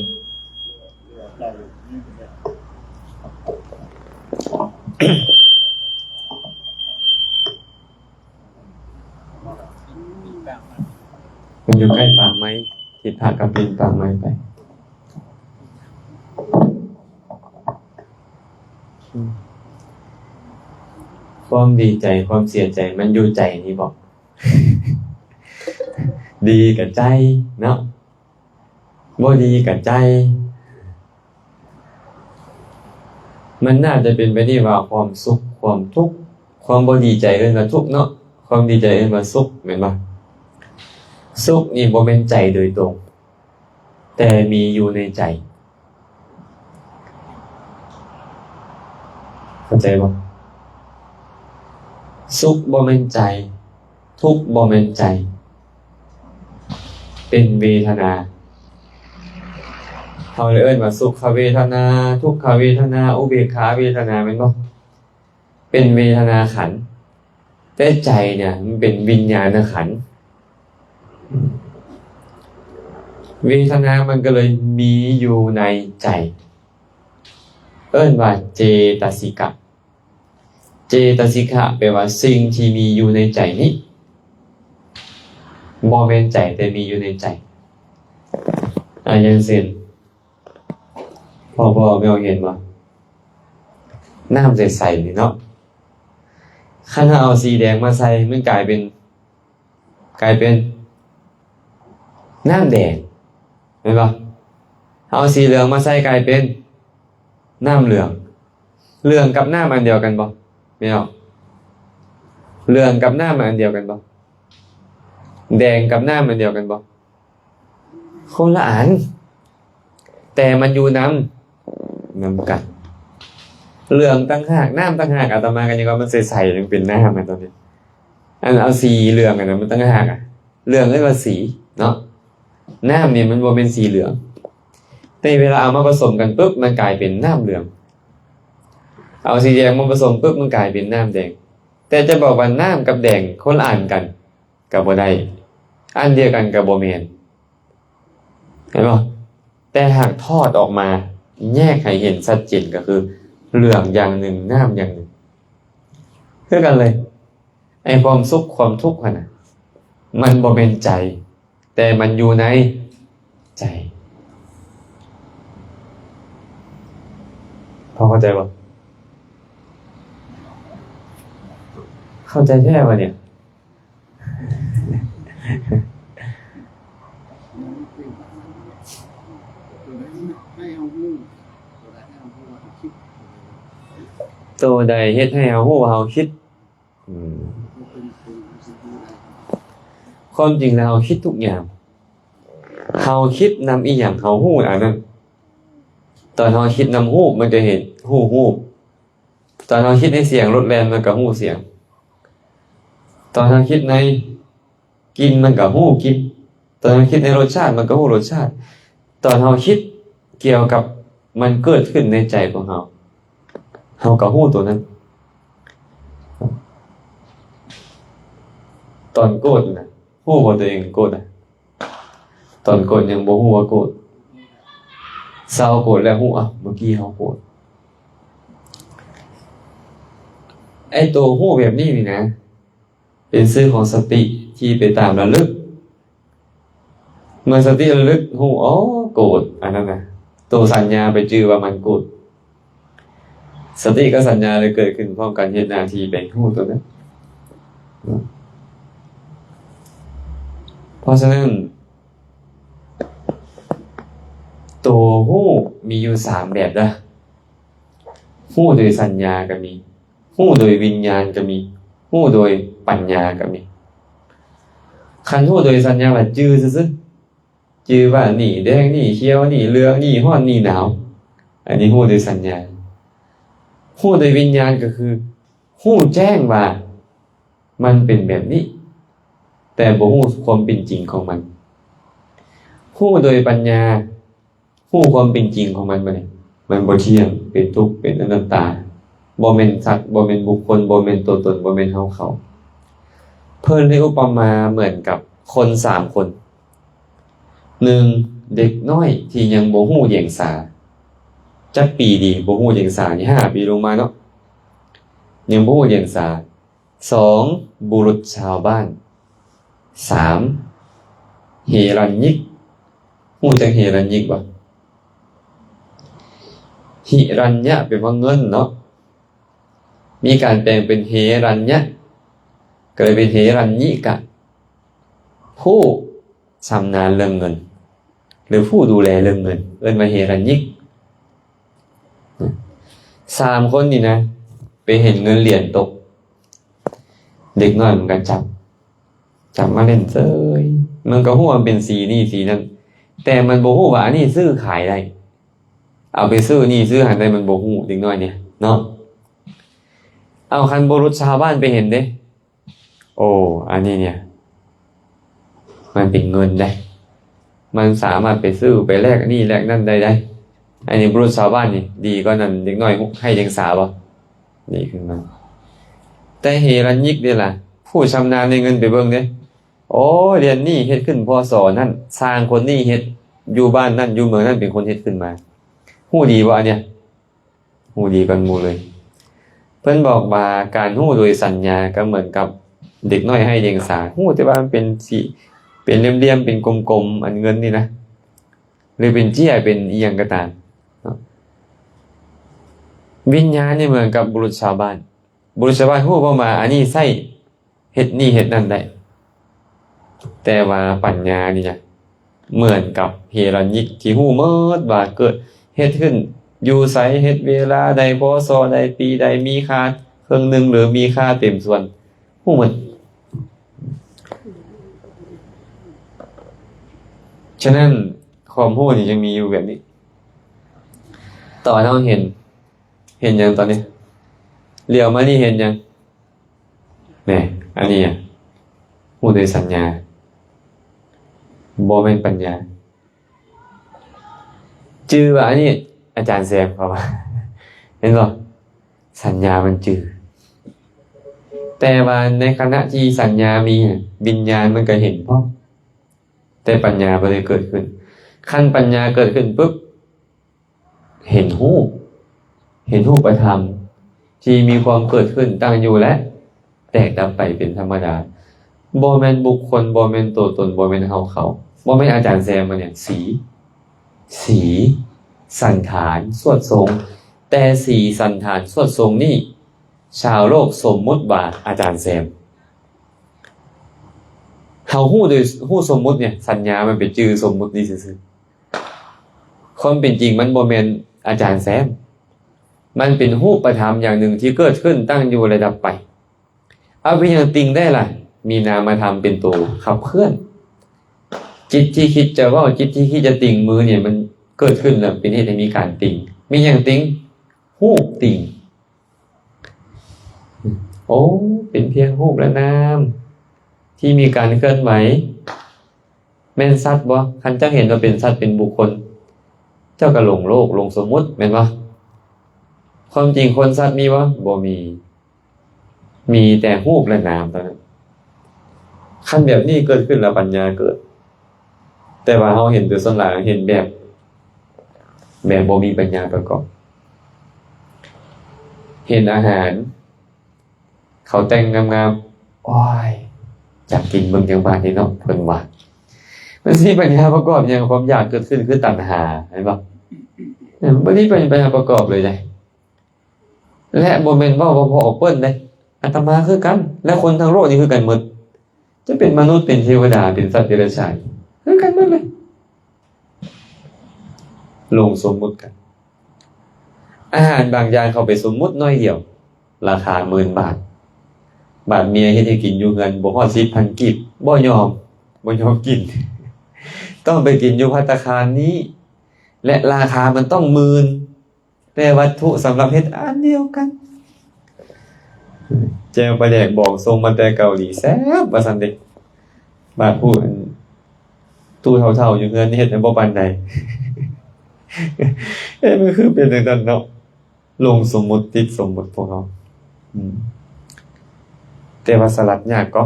มันอยู่ใกล้ปากไม้ทิศทางกับปีนปากไม้ไปความดีใจความเสียใจมันอยู่ใจนี่บอก ดีกับใจเนาะบ่ดีกับใจมันน่าจะเป็นไปได้ว่าความสุขความทุกข์ความบ่ดีใจเอิ้นว่าทุกข์เนาะความดีใจเอิ้นว่าสุขแม่นบ่สุขนี่บ่แม่นใจโดยตรงแต่มีอยู่ในใจเข้าใจบ่สุขบ่แม่นใจทุกข์บ่แม่นใจเป็นเวทนาเขาเลยเอิ้นว่าสุขเวทนาทุกขเวทนาอุเบกขาเวทนาแม่นบ่เป็นเวทนาขันธ์แต่ใจเนี่ยมันเป็นวิญญาณขันธ์เวทนามันก็เลยมีอยู่ในใจเอิ้นว่าเจตสิกะเจตสิกะแปลว่าสิ่งที่มีอยู่ในใจนี้บ่แม่นใจแต่มีอยู่ในใจอย่างเช่นพ่อแม่เห็นว่าน้ำใสๆนี่เนาะคันเอาสีแดงมาใส่มันกลายเป็นน้ำแดงเห็นป่ะเอาสีเหลืองมาใส่กลายเป็นน้ำเหลืองเหลืองกับน้ำอันเดียวกันบ่ไม่เอาเหลืองกับน้ำอันเดียวกันบ่แดงกับน้ำอันเดียวกันบ่คนละอันแต่มันอยู่น้ำกันเหลืองต่างหากน้ำต่างหากอาตมากันยังก็มันใสๆยังเป็นน้ำมันตอนนี้อันเอาสีเหลืองอันนั้นมันต่างหากเหลืองเรียกว่าสีเนาะน้ำนี่มันบ่เป็นสีเหลืองแต่เวลาเอามาผสมกันปุ๊บมันกลายเป็นน้ำเหลืองเอาสีแดงมาผสมปุ๊บมันกลายเป็นน้ำแดงแต่จะบอกว่าน้ำกับแดงคนละอันกันก็บ่ได้อันเดียวกันก็บ่แม่นเห็นบ่แต่หากทอดออกมาแยกให้เห็นชัดเจนก็คือเหลืองอย่างหนึ่งน้ำอย่างหนึ่งเท่ากันเลยไอ้ความสุขความทุกข์น่ะมันบ่เป็นใจแต่มันอยู่ในใจพอเข้าใจบ่เข้าใจแค่ว่าเนี่ยตัวใดเฮ็ดให้เฮาฮู้ว่าเฮาคิดความจริงแล้วเฮาคิดทุกอย่างเฮาคิดนำอีหยังเฮาฮู้อันนั้นตอนเฮาคิดนำฮู้มันจะเห็นฮู้ตอนเฮาคิดในเสียงรถแล่นมันก็ฮู้เสียงตอนเฮาคิดในกินมันก็ฮู้กินตอนเฮาคิดในรสชาติมันก็ฮู้รสชาติตอนเฮาคิดเกี่ยวกับมันเกิดขึ้นในใจของเฮาก็ฮู้ตัวนั้นตอนโกรธน่ะฮู้ว่าตัวเองโกรธน่ะตอนโกรธยังบ่ฮู้ว่าโกรธเศร้าโกรธแล้วฮู้เมื่อกี้เฮาโกรธไอ้ตัวฮู้แบบนี้นี่นะเป็นชื่อของสติที่ไปตามระลึกเมื่อสติระลึกฮู้โกรธอันนั้นน่ะตัวสัญญาไปจื้อว่ามันโกรธสติกับสัญญาเลยเกิดขึ้นพร้อมกันเฮ็ดหน้าที่แบ่งฮู้ตัวนั้นเพราะฉะนั้นตัวฮู้มีอยู่3แบบนะฮู้โดยสัญญาก็มีฮู้โดยวิญญาณก็มีฮู้โดยปัญญาก็มีคันฮู้โดยสัญญาว่าจื้อซื่อๆจื้อว่านี่แดงนี่เขียวนี่เหลืองนี่ร้อนนี่หนาวอันนี้ฮู้โดยสัญญาฮู้โดยวิญญาณก็คือฮู้แจ้งว่ามันเป็นแบบนี้แ แต่บ่ฮู้ความเป็นจริงของมันฮู้โดยปัญญาฮู้ความเป็นจริงของมันบ่ได้มันบ่เที่ยงเป็นทุกข์เป็นอนัตตาบ่แม่นสัตว์บ่แม่นบุคคลบ่แม่นตัวตนบ่แม่นเฮาเขาเพิ่นได้อุปมาเหมือนกับคน3คน1เด็กน้อยที่ยังบ่ฮู้เดียงสาจักปีดีบ่ฮู้เดียงสานี่5ปีลงมาเนาะยังบ่ฮู้เดียงสา2บุรุษชาวบ้าน3เฮรัญญิกฮู้จักเฮรัญญิกบ่หิรัญญะเป็นว่าเงินเนาะมีการแปลงเป็นเฮรัญญะก็เลยเป็นเฮรัญญิกะผู้ชำนาญเรื่องเงินหรือผู้ดูแลเรื่องเงินเอิ้นว่าเฮรัญญิก3คนนี่นะไปเห็นเงินเหรียญตกเด็กน้อยมันก็จับมาเล่นเซ้ยมันก็ฮู้ว่าเป็นสีนี่สีนั้นแต่มันบ่ฮู้ว่าอันนี้ซื้อขายได้เอาไปซื้อนี่ซื้อหันได้มันบ่ฮู้เด็กน้อยเนี่ยเนาะเอาคันบุรุษชาวบ้านไปเห็นเด้โอ้อันนี้เนี่ยมันเป็นเงินได้มันสามารถไปซื้อไปแลกนี่แลกนั่นได้อันนี้บุรุษชาวบ้านนี่ดีกว่านั้นเด็กน้อยให้เลี้ยงสาบ่นี่คือมันแต่เฮรัญญิกนี่ล่ะผู้ชำนาญในเงินไปเบิ่งเด้โอ้เรียนนี่เฮ็ดขึ้นพศนั่นสร้างคนนี่เฮ็ดอยู่บ้านนั่นอยู่เมืองนั่นเป็นคนเฮ็ดขึ้นมาฮู้ดีบ่อันเนี้ยฮู้ดีกันหมู่เลยเพิ่นบอกว่าการฮู้โดยสัญญาก็เหมือนกับเด็กน้อยให้เลี้ยงสาฮู้แต่ว่ามันเป็นสีเป็นเหลี่ยมๆเป็นกลมๆอันเงินนี่นะหรือเป็นเจี้ยเป็นอีหยังก็ตามวิญญาณนี่เหมือนกับบุรุษชาวบ้านบุรุษชาวบ้านฮู้ว่ามาอันนี้ใช้เฮ็ดนี่เฮ็ดนั่นได้แต่ว่าปัญญานี่นะเหมือนกับเฮรัญญิกที่ฮู้หมดว่าเกิดเฮ็ดขึ้นอยู่ไสเฮ็ดเวลาใดพศใดปีใดมีค่าครึ่งนึงหรือมีค่าเต็มส่วนฮู้หมดฉะนั้นความรู้นี่จะมีอยู่แบบนี้ตอนเราเห็นยังตอนนี้เลี้ยวมานี่เห็นยังแหน่อันนี้อ่ะฮู้โดยสัญญาบ่แม่นปัญญาจื่อว่าอันนี้อาจารย์แซมเขาว่าเห็นบ่สัญญามันจื่อแต่ว่าในขณะที่สัญญามีวิญญาณมันก็เห็นพร้อมแต่ปัญญาบ่ได้เกิดขึ้นขั้นปัญญาเกิดขึ้นปุ๊บเห็นรูปธรรมที่มีความเกิดขึ้นตั้งอยู่และแตกดับไปเป็นธรรมดาบ่แม่นบุคคลบ่แม่นตัวตนบ่แม่นเฮาเขาบ่แม่นอาจารย์แซมมาเนี่ยสีสันฐานสวดทรงแต่สีสันฐานสวดทรงนี่ชาวโลกสมมุติว่าอาจารย์แซมเฮาฮู้โดยฮู้สมมุติเนี่ยสัญญามันเป็นชื่อสมมุตินี่ซื่อๆความเป็นจริงมันบ่แม่นอาจารย์แซมมันเป็นรูปธรรมอย่างหนึ่งที่เกิดขึ้นตั้งอยู่ระดับไปเอาไปอย่างติงได้ล่ะมีนามธรรมเป็นตัวขับเคลื่อนจิตที่คิดจะว่าจิตที่คิดจะติงมือเนี่ยมันเกิดขึ้นแล้วเป็นเหตุให้มีการติงมีอย่างติงรูปติงโอ้เป็นเพียงรูปและนามที่มีการเคลื่อนไหวแม่นสัตว์บ่คันเจ้าเห็นว่าเป็นสัตว์เป็นบุคคลเจ้าก็หลงโลกหลงสมมุติแม่นบ่ความจริงคนสัตว์มีบ่บ่มีแต่รูปและนามเท่านั้นคันแบบนี้เกิดขึ้นแล้วปัญญาเกิดแต่ว่าเฮาเห็นโดยส่วนหลายเห็นแบบบ่มีปัญญาประกอบเห็นอาหารเขาแต่งงามๆโอ้ยอยากกินเบิ่งจังบาดนี่เนาะเพิ่นว่ามันสิปัญญาประกอบอย่างความอยากเกิดขึ้นคือตัณหาเห็นบ่บ่มีปัญญาประกอบเลยได้และบ่แม่นเว้าบ่พอออกเปิ้นเด้อาตมาคือกันและคนทั้งโลกนี่คือกันหมดจะเป็นมนุษย์เป็นเทวดาเป็นสัตว์เดรัจฉานคือกันหมดเลยลงสมมุติกันอาหารบางอย่างเขาไปสมมุติน้อยเดียวราคา 10,000 บาทเมียเฮ็ดให้กินอยู่เงินบ่ฮอด 10,000 กีบบ่ยอมกินต้องไปกินอยู่ภัตตาคารนี้และราคามันต้อง 10,000แต่วัตถุสำหรับเฮ็ดอันเดียวกันแจวปลาแดกบอกส่งมาแต่เกาหลีแซ่บว่าซั่นเด้ บาดพูดตู้เท่าๆอยู่เฮือนเฮ็ดให้บ่ปานใด มันคือเป็นจังซั่นเนาะลงสมมุติติดสมมุติพวกเราแต่ว่าสลัดยากก็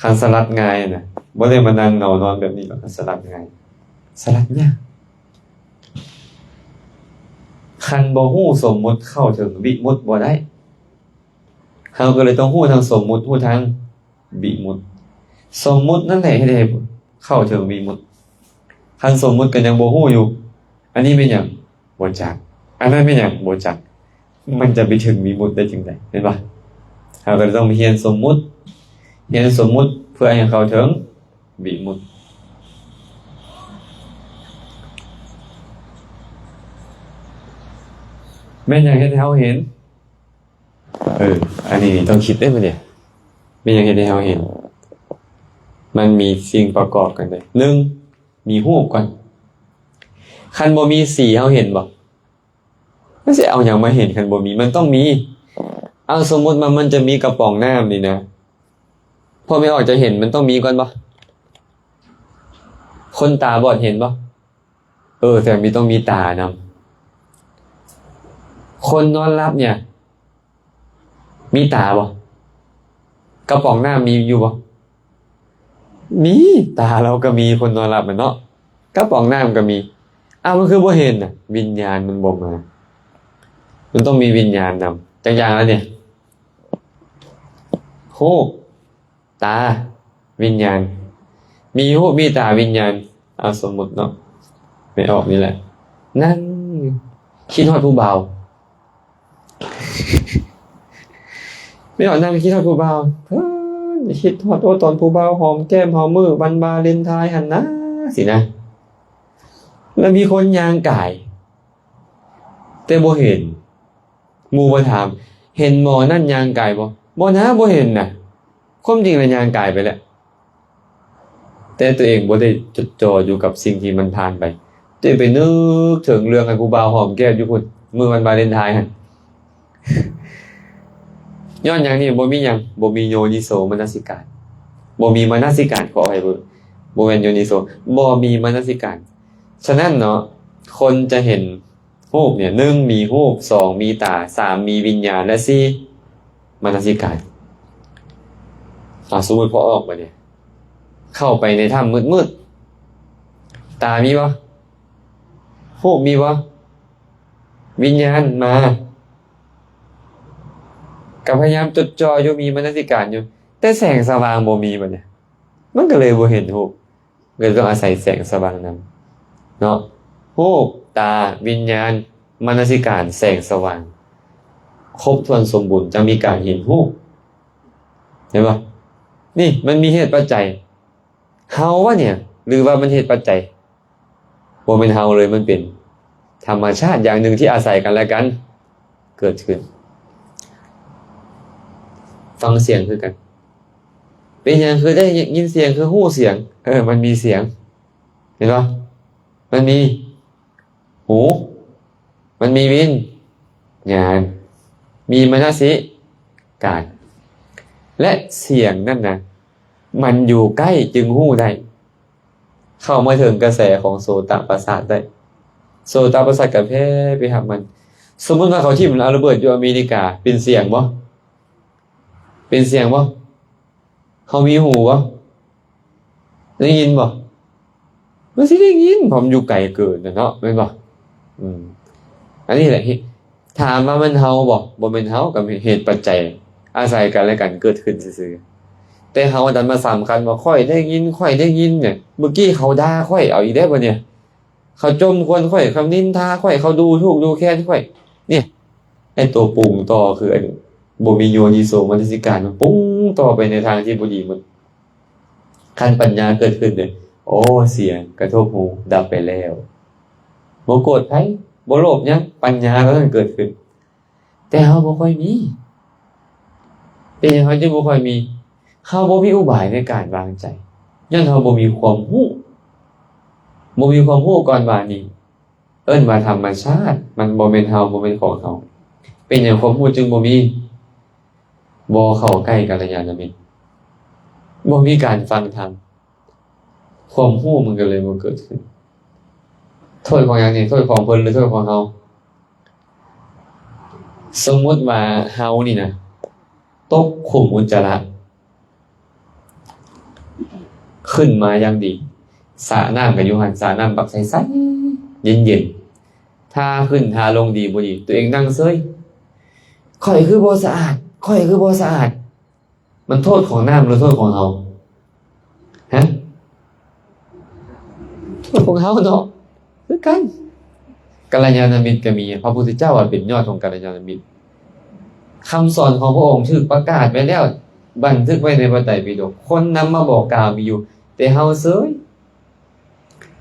คันสลัดง่ายน่ะบ่ได้มานั่งนอนแบบนี้หรอกสลัดง่ายสลัดยากคันบ่ฮู้สมมุติเข้าถึงวิมุตติบ่ได้เฮาก็เลยต้องฮู้ทั้งสมมุติฮู้ทั้งวิมุตติสมมุตินั่นแหละให้ได้เข้าถึงวิมุตติคันสมมุติก็ยังบ่ฮู้อยู่อันนี้เป็นหยังบ่จักอันนั้นเป็นหยังบ่จักมันจะไปถึงวิมุตติได้จังได๋เห็นบ่เฮาก็ต้องเรียนสมมุติเรียนสมมุติเพื่อให้เข้าถึงวิมุตติแม่นหยังเฮ็ดให้เฮาเห็นอันนี้ต้องคิดได้บ่เนี่ยแม่นหยังเฮ็ดให้เฮาเห็นมันมีสิ่งประกอบกันเลย1มีรูปก่อนคันบ่มีสีเฮาเห็นบ่มันสิเอาหยังมาเห็นคันบ่มีมันต้องมีเอาสมมุติมันจะมีกระป๋องน้ำนี่นะพอไม่ออกจะเห็นมันต้องมีก่อนบ่คนตาบอดเห็นบ่แต่มีต้องมีตานำคนนอนหลับเนี่ยมีตาบ่กระป๋องน้ำมีอยู่บ่มีตาเราก็มีคนนอนหลับเนาะกระป๋องน้ำก็มีมันคือบ่เห็นน่ะวิญญาณมันบ่มามันต้องมีวิญญาณนำจังอย่างแล้วเนี่ยรูปตาวิญญาณมีรูปมีตาวิญญาณเอาสมมุติเนาะไม่ออกนี่แหละนั่นคิดฮอดผู้เบา ไม่ออกนั่งคิดฮอดผู้เบาคิดฮอดตอนผู้เบาหอมแก้มหอมมือวันวาเลนไทน์หั่นนะสินะแล้วมีคนยางกายแต่บ่เห็นหมู่บ่ถามเห็นหมอนั่นยางกายบ่นะบ่เห็นน่ะความจริงแล้วยางกายไปแล้วแต่ตัวเองบ่ได้จดจ่ออยู่กับสิ่งที่มันผ่านไปตัวเองไปนึกถึงเรื่องไอ้ผู้บ่าวหอมแก้มอยู่พุ่นมื้อวันวาเลนไทน์หั่น ย้อนหยังนี่บ่มีหยังบ่มีโยนิโสมนสิการบ่มีมนสิการขอให้บ่แม่นโยนิโสบ่มีมนสิการฉะนั้นเนาะคนจะเห็นรูปเนี่ย1มีรูป2มีตา3มีวิญญาณและ4มนสิการสมมุติพอออกมาเนี่ยเข้าไปในถ้ำมืดๆตามีบ่รูปมีบ่วิญญาณมาก็พยายามจดจ่ออยู่มีมนสิการอยู่แต่แสงสว่างบ่มีบัดเนี่ยมันก็เลยบ่เห็นรูปเลยต้องอาศัยแสงสว่างนำเนาะรูปตาวิญญาณมนสิการแสงสว่างครบถ้วนสมบูรณ์จะมีการเห็นรูปเห็นบ่นี่มันมีเหตุปัจจัยเฮาวะเนี่ยหรือว่ามันเหตุปัจจัยบ่แม่นเฮาเลยมันเป็นธรรมชาติอย่างหนึ่งที่อาศัยกันและกันเกิดขึ้นฟังเสียงคือกันเป็นอย่างคือได้ยินเสียงคือหู้เสียงมันมีเสียงเห็นป่ะมันมีหูมันมีวิญญาณมีมนสิการและเสียงนั่นนะมันอยู่ใกล้จึงหู้ได้เข้ามาถึงกระแสของโสตประสาทได้โสตประสาทกับแพ้ไปหามันสมมติว่าเขาทิ่มเอาระเบิดอยู่อเมริกาเป็นเสียงบ่เป็นเสียงบ่เขามีหูบ่ได้ยินบ่มันสิได้ยินผมอยู่ไกลเกินเนาะแม่นบ่อันนี้แหละถามว่ามันเฮาบ่แม่นเฮากับเหตุปัจจัยอาศัยกันและกันเกิดขึ้นซื่อๆแต่เฮาดันมาสำคัญว่าค่อยได้ยินเนี่ยเมื่อกี้เขาด่าค่อยเอาอีกได้บ่เนี่ยเขาจมควรค่อยคำนินทาค่อยเขาดูถูกดูแค้นค่อยเนี่ยไอ้ตัวปรุงต่อคือไอ้บ่มีโยนิโสมนสิการมันปุ้งต่อไปในทางที่บ่ดีมันขั้นปัญญาเกิดขึ้นเลยโอ้เสียงกระทบหูดับไปแล้วบ่โกรธไผบ่โลภหยังปัญญาก็ต้องเกิดขึ้นแต่เฮาบ่ค่อยมีเป็นหยังเฮาจึงบ่ค่อยมีเฮาบ่มีอุบายในการวางใจย้อนเฮาบ่มีความรู้ก่อนว่านี่เอิ้นว่าธรรมชาติมันบ่แม่นเฮาบ่แม่นของเฮาเป็นหยังความรู้จึงบ่มีบ่เข้าใกล้กัลยาณมิตร บ่มีการฟังธรรมความรู้มันก็เลยบ่เกิดขึ้นโทษของหยังนี่โทษของเพิ่นหรือโทษของเฮาสมมุติว่าเฮานี่นะตกขุมอุจจาระขึ้นมาอย่างดีสระน้ำก็อยู่หั่นสระน้ำบักใสๆเย็นๆท่าขึ้นท่าลงดีบ่ดีตัวเองนั่งเฉยข่อยคือบ่สะอาดข่อยคือบ่สะอาดมันโทษของน้ำหรือโทษของเฮาฮะโทษของเฮาเนาะคือกันกัลยาณมิตรก็มีพระพุทธเจ้าว่าเป็นยอดของกัลยาณมิตรคำสอนของพระองค์ถูกประกาศไว้แล้วบันทึกไว้ในพระไตรปิฎกคนนำมาบอกกล่าวมีอยู่แต่เฮาเฉย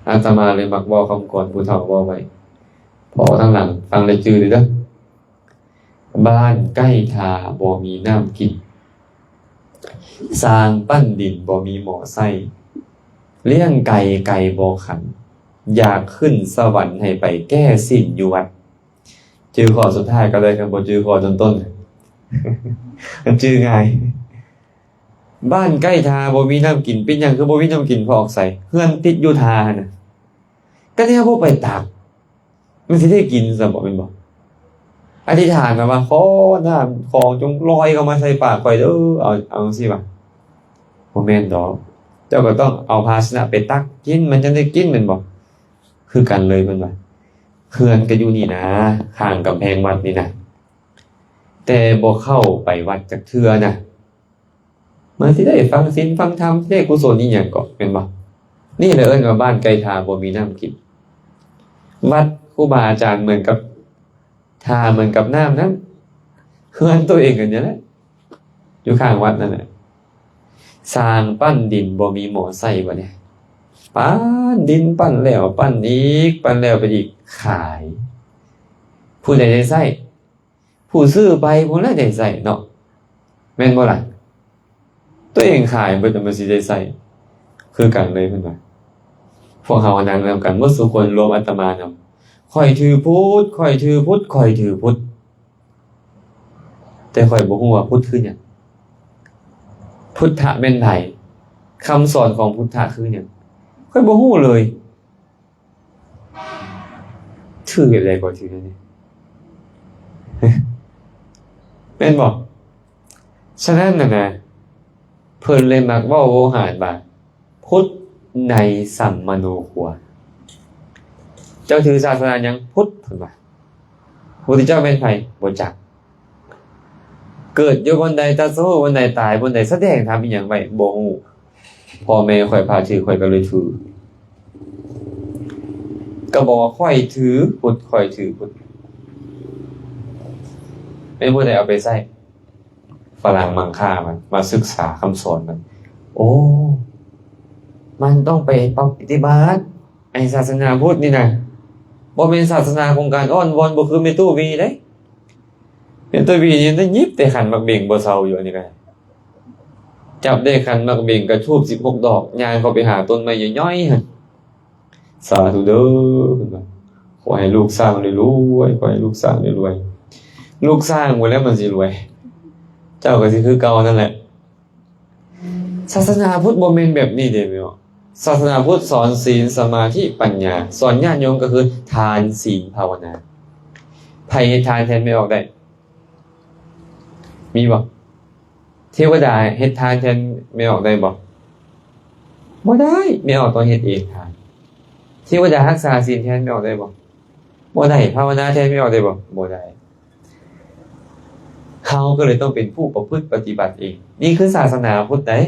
อาตมาเลยมักเว้าคำก่อนผู้เฒ่าเว้าไว้พอทั้งหลังฟังเลยจือเลยเด้อบ้านใกล้ทาบ่มีน้ำกินสร้างปั้นดินบ่มีหม้อไส้เลี้ยงไก่บ่ขันอยากขึ้นสวรรค์ให้ไปแก้สิ้นอยู่วัดจือข้อสุดท้ายก็เลยครับบ่จือข้อต้นๆมันจือง่ายบ้านใกล้ทาบ่มีน้ำกินเป็นหยังคือบ่มีน้ำกินพอออกใส่เฮือนติดอยู่ทาน่ะก็เนี่ยบ่ไปตากมันสิได้กินซะบ่แม่นบ่อธิษฐานมาว่าขอน้ำของจงลอยเข้ามาใส่ปากข่อยเด้อเอาจังซี่ว่าบ่แม่นดอกเจ้าก็ต้องเอาภาชนะไปตักกินมันจะได้กินแม่นบ่คือกันเลยเพิ่นว่าเฮือนก็อยู่นี่นะข้างกำแพงวัดนี่นะแต่บ่เข้าไปวัดจักเทื่อนะมันสิได้ฟังศีลฟังธรรมสิได้กุศลอีหยังก็แม่นบ่นี่แหละเอิ้นว่าบ้านไกลทางบ่มีน้ำกินวัดครูบาอาจารย์เหมือนกับทาเหมือนกับน้ำนั้นเฮือนตัวเองกันเนี่ยแหละอยู่ข้างวัดนั่นแหละสร้างปั้นดินบ่มีหม้อไส้บ่เนี่ยปั้นดินปั้นแล้วปั้นอีกปั้นแล้วไปอีกขายผู้ใดได้ไส้ผู้ซื้อไปผู้นั้นได้ไส้เนาะแม่นบ่ล่ะตัวเองขายบ่จะมันสิได้ไส้คือกันเลยเพิ่นว่าพวกเฮานั่งนำกันหมดทุกคนรวมอาตมานำข่อยถือพุทธข่อยถือพุทธข่อยถือพุทธแต่ข่อยบ่ฮู้ว่าพุทธคือหยังพุทธะเป็นไผคำสอนของพุทธะคือหยังข่อยบ่ฮู้เลยถืออะไรก็ถือนี่เป็นบ่ฉะนั้นน่ะนะเพิ่นเลยมักเว้าโวหารว่าพุทธในสัมมโนครัวเจ้าถือศาสนาหยังพุทธเพิ่นว่าพระพุทธเจ้าเป็นไผบ่จักเกิดอยู่บนใดตรัสรู้บนใดตายบนใดแสดงทำอีหยังไว้บ่ฮู้พ่อแม่ข่อยพาถือข่อยก็เลยถือก็บอกว่าข่อยถือพุทธข่อยถือพุทธไม่ผู้ใดเอาไปใส่ฝรั่งมังค่ามันมาศึกษาคำสอนมันโอ้มันต้องไปปฏิบัติไอ้ศาสนาพุทธนี่นะบ่เป็นศาสนาของการอ้อนวอนบ่คือเมตุวีเด้เมตุวีนี่ได้ยิบแต่ขันมักเบ่งบ่เซาอยู่อันนี้ก็จับได้ขันมักเบ่งกระทูบ16ดอกย่างเข้าไปหาต้นไม้ย่อยๆหั่นสาธุเด้อเพิ่นว่าขอให้ลูกสร้างรวยๆขอให้ลูกสร้างรวยๆลูกสร้างบ่แล้วมันสิรวยเจ้าก็สิคือเก่านั่นแหละศาสนาพุทธบ่แม่นแบบนี้เด้แม่ศาสนาพุทธสอนศีลสมาธิปัญญาสอนญาติโยมก็คือทานศีลภาวนาไผเฮ็ดทานแทนไม่ออกได้มีบ่เทวดาเฮ็ดทานแทนไม่ออกได้บ่บ่ได้ไม่ออกต้องเฮ็ดเองทานเทวดารักษาศีลแทนไม่ออกได้บ่บ่ได้ภาวนาแทนไม่ออกได้บ่บ่ได้เขาก็เลยต้องเป็นผู้ประพฤติปฏิบัติเองนี่คือศาสนาพุทธได้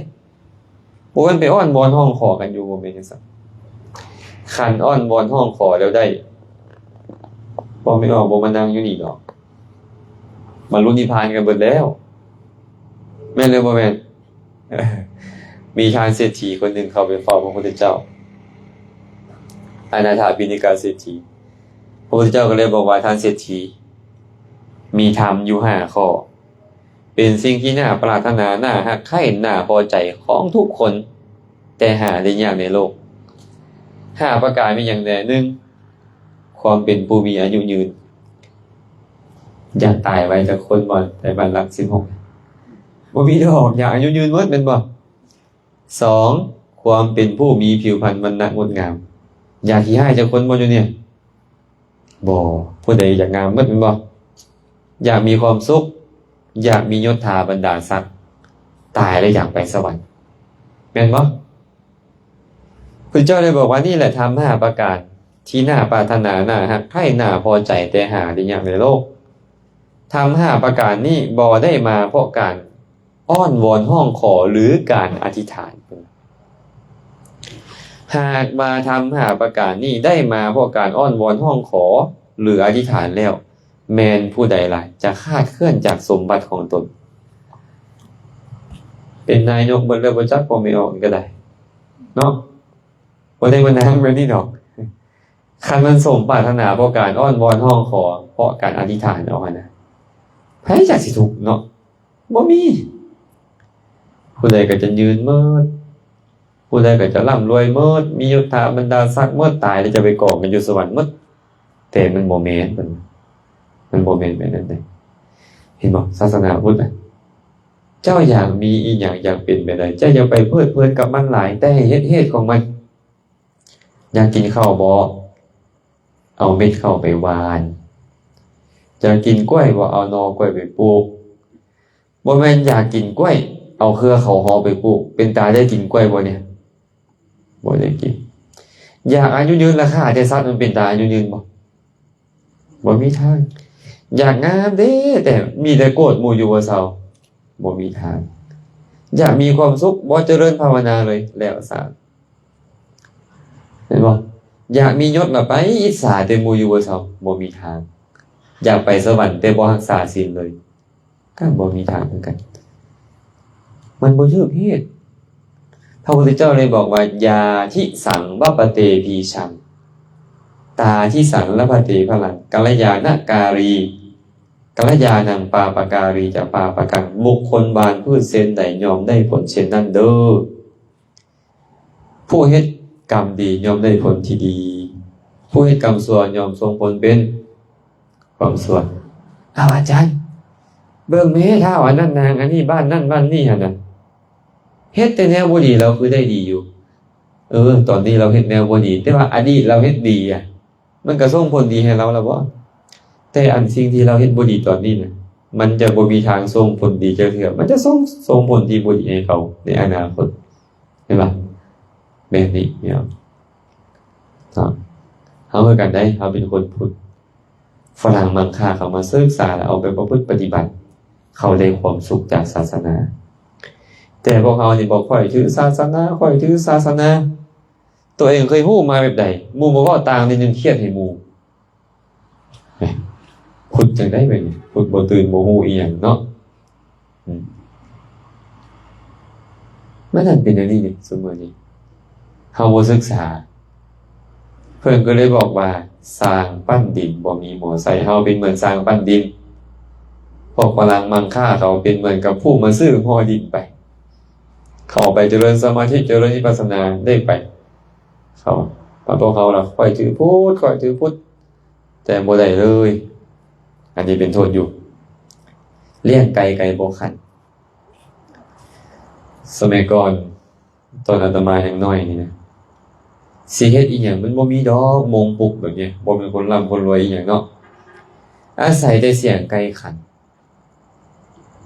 บ่มันไปอ้อนวอนห้องขอกันอยู่บ่แม่นจังซั่นคันอ้อนวอนห้องขอแล้วได้บ่ไม่ออกบ่มานั่งอยู่นี่ดอกบรรลุนิพพานกันเบิดแล้วแม่นหรือบ่แม่น มีฌานเศรษฐีคนหนึ่งเข้าไปเฝ้าพระพุทธเจ้าอนาถาบิณฑิกาเศรษฐีพระพุทธเจ้าก็เลยบอกว่าท่านเศรษฐีมีธรรมอยู่5ข้อเป็นสิ่งที่น่าปรารถนาน่าฮักใคร่น่าพอใจของทุกคนแต่หาได้ยากในโลก5ประการมีอย่างใด1ความเป็นผู้มีอายุยืนอยากตายไว้จากคนบ่แต่บัดรัก16บ่มีดอกอยากอายุยืนหมดแม่นบ่ 2. ความเป็นผู้มีผิวพรรณวรรณะงดงาม อยากขี้ให้จากคนบ่อยู่เนี่ยบ่ผู้ใดอยากงามหมดแม่นบ่อยากมีความสุขอยากมียศถาบรรดาศักดิ์ตายแล้วอยากไปสวรรค์แม่นบ่พระเจ้าได้บอกว่านี่แหละธรรม5ประการที่น่าปรารถนาน่าฮักใคร่น่าพอใจแต่หาได้ยากในโลกธรรม5ประการนี้บ่ได้มาเพราะการอ้อนวอนห้องขอหรือการอธิษฐานหากมาทำ5ประการนี้ได้มาเพราะการอ้อนวอนห้องขอหรืออธิษฐานแล้วแมนผู้ใดล่ะจะคาดเคลื่อนจากสมบัติของตนเป็นนายกบนเรือบ่จักบ่ไม่ออกก็ได้เนาะบ่ได้มานั่งแบบนี้ดอกคันมันสมปรารถนาเพราะการอ้อนวอนห้องขอเพราะการอธิษฐานเอาหั่นน่ะไผจักสิทุกข์เนาะบ่มีผู้ใดก็จะยืนเมิดผู้ใดก็จะร่ำรวยเมิดมียศถาบรรดาศักดิ์เมิดตายแล้วจะไปกองกันอยู่สวรรค์เมิดแต่มันบ่แม่นมันบ่แม่นแบบนั้นเด้เห็นบ่ศาสนาพุทธน่ะเจ้าอยากมีอีหยังอยากเป็นแบบใดเจ้าอย่าไปเพลิดเพลินกับมันหลายแต่ให้เฮ็ดเหตุของมันอยากกินข้าวบ่เอาเม็ดข้าวไปหวานจะกินกล้วยบ่เอาหน่อกล้วยไปปลูกบ่แม่นอยากกินกล้วยเอาเครือเขาหอไปปลูกเป็นตาได้กินกล้วยบ่เนี่ยบ่ได้กินอยากอายุยืนราคาแต่สัตว์มันเป็นตาอายุยืนบ่มีทางอยากงามเด้แต่มีแต่โกรธหมู่อยู่บ่เซาบ่มีทางอยากมีความสุขบ่เจริญภาวนาเลยแล้วซะเห็นบ่อยากมียศมาไปอิจฉาแต่หมู่อยู่บ่เซาบ่มีทางอยากไปสวรรค์แต่บ่รักษาศีลเลยก็บ่มีทางเหมือนกันมันบ่ถูกเหตุพระพุทธเจ้าเลยบอกว่ายาทิสังวปเตพีชังตาที่สังละพะเตพลังกัลยาณการีกัลยาณังปาปการีจะปาปกังบุคคลบานพืชเส้นใดยอมได้ผลเช่นนั้นเด้อผู้เฮ็ดกรรมดียอมได้ผลที่ดีผู้เฮ็ดกรรมชั่วยอมส่งผลเป็นความชั่วอาจารย์เบิ่งแม่ถ้าว่านั่นนางอันนี้บ้านนั่นบ้านนี่หั่นน่ะเฮ็ดแต่แนวบ่ดีเราคือได้ดีอยู่ตอนนี้เราเฮ็ดแนวบ่ดีแต่ว่าอดีตเราเฮ็ดดีอ่ะมันก็ส่งผลดีให้เราแล้วบ่แต่อันสิ่งที่เราเฮ็ดบ่ดีตอนนี้น่ะมันจะบ่มีทางส่งผลดีจักเทื่อมันจะส่งผลที่บ่ดีให้เขาในอนาคตเห็นป่ะแบบนี้เนี่ยครับเฮาคือกันได้เฮาเป็นคนพุทธฝรั่งมังค่าเขามาศึกษาแล้วเอาไปประพฤติปฏิบัติเขาได้ความสุขจากศาสนาแต่พวกเขานี่บอกค่อยถือศาสนาค่อยถือศาสนาตัวเองเคยฮู้มาแบบใดหมู่บ่เว้าต่างนี่ยังเครียดให้หมู่พุทธจังได้แบบนี้พุทธบ่ตื่นบ่ฮู้อีหยังเนาะมันนั่นเป็นอย่างนี้นี่ซุมื้อนี้เฮาบ่ศึกษาเพิ่นก็เลยบอกว่าสร้างปั้นดินบ่มีหมอใส่เฮาเป็นเหมือนสร้างปั้นดินพวกฝรั่งมังค่าเขาเป็นเหมือนกับผู้มาซื้อหอดินไปเข้าไปเจริญสมาธิเจริญวิปัสสนาได้ไปเขาพวกเขาล่ะค่อยถือพุทธแต่บ่ได้เลยอันนี้เป็นโทษอยู่เลี้ยงไก่บ่ขันสมัยก่อนตอนอาตมายังน้อยนี่นะสิเฮ็ดอีหยังมันบ่มีดอกมงปุกแบบนี้บ่เป็นคนร่ำคนรวยอีหยังเนาะอาศัยแต่เสียงไก่ขัน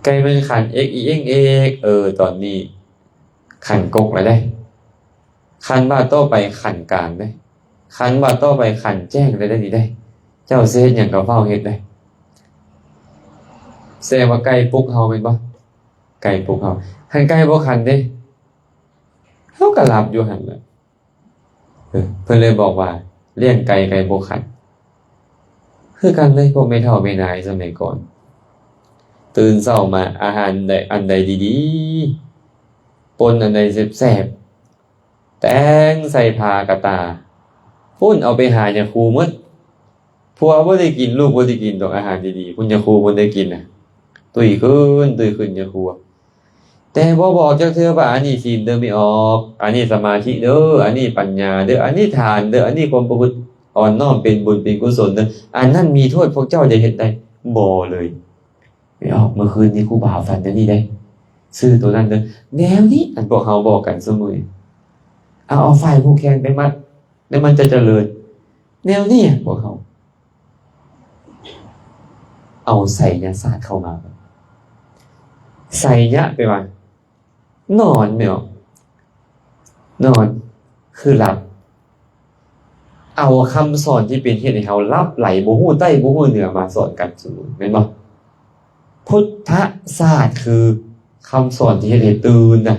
ไก่มันขันเอกอีเองเอกตอนนี้ขันกกแล้วได้ขันบาต่อไปขันกลางได้ขันบาต่อไปขันแจ้งได้นี่ได้เจ้าสิเฮ็ดหยังก็เฝ้าเฮ็ดได้แสดงว่าไก่ปลุกเฮาแม่นบ่ไก่ปลุกเฮาคันไก่บ่ขันเด้เฮาก็หลับอยู่หั่นแหละเพิ่นเลยบอกว่าเลี้ยงไก่บ่ขันคือกันเลยพวกแม่เฒ่าแม่นายสมัยก่อนตื่นเช้ามาอาหารใดอันใดดีๆปนอันใดแซ่บๆแต่งใส่ผ้ากะตาพุ่นเอาไปหายาคูหมดผัวบ่ได้กินลูกบ่ได้กินดอกอาหารดีๆพุ่นยาคูบ่ได้กินน่ะตุ้ยขึ้นยาคูแต่บ่บอกจักเทื่อว่าอันนี้ศีลเด้อไม่ออกอันนี้สมาธิเด้ออันนี้ปัญญาเด้ออันนี้ทานเด้ออันนี้ความประพฤติอ่อนน้อมเป็นบุญเป็นกุศลเด้ออันนั้นมีโทษพวกเจ้าจะเฮ็ดได้บ่เลยไม่ออกเมื่อคืนนี้ครูบาฝันจังนี้ได้ ซื้อตัวนั้นเด้อแนวนี้อันพวกเฮาบอกกันเสมอเอาไฟผูกแขนไปมัดแล้วมันจะเจริญแนวนี้พวกเฮาเอาไสยศาสตร์เข้ามาไสยะไปว่านอนไม่ออกนอนคือหลับเอาคำสอนที่เป็นเหตุให้เฮาลับไหลบ่ฮู้ใต้บ่ฮู้เหนือมาสอนกันซุแม่นบ่พุทธศาสตร์คือคำสอนที่เฮ็ดให้ตื่นน่ะ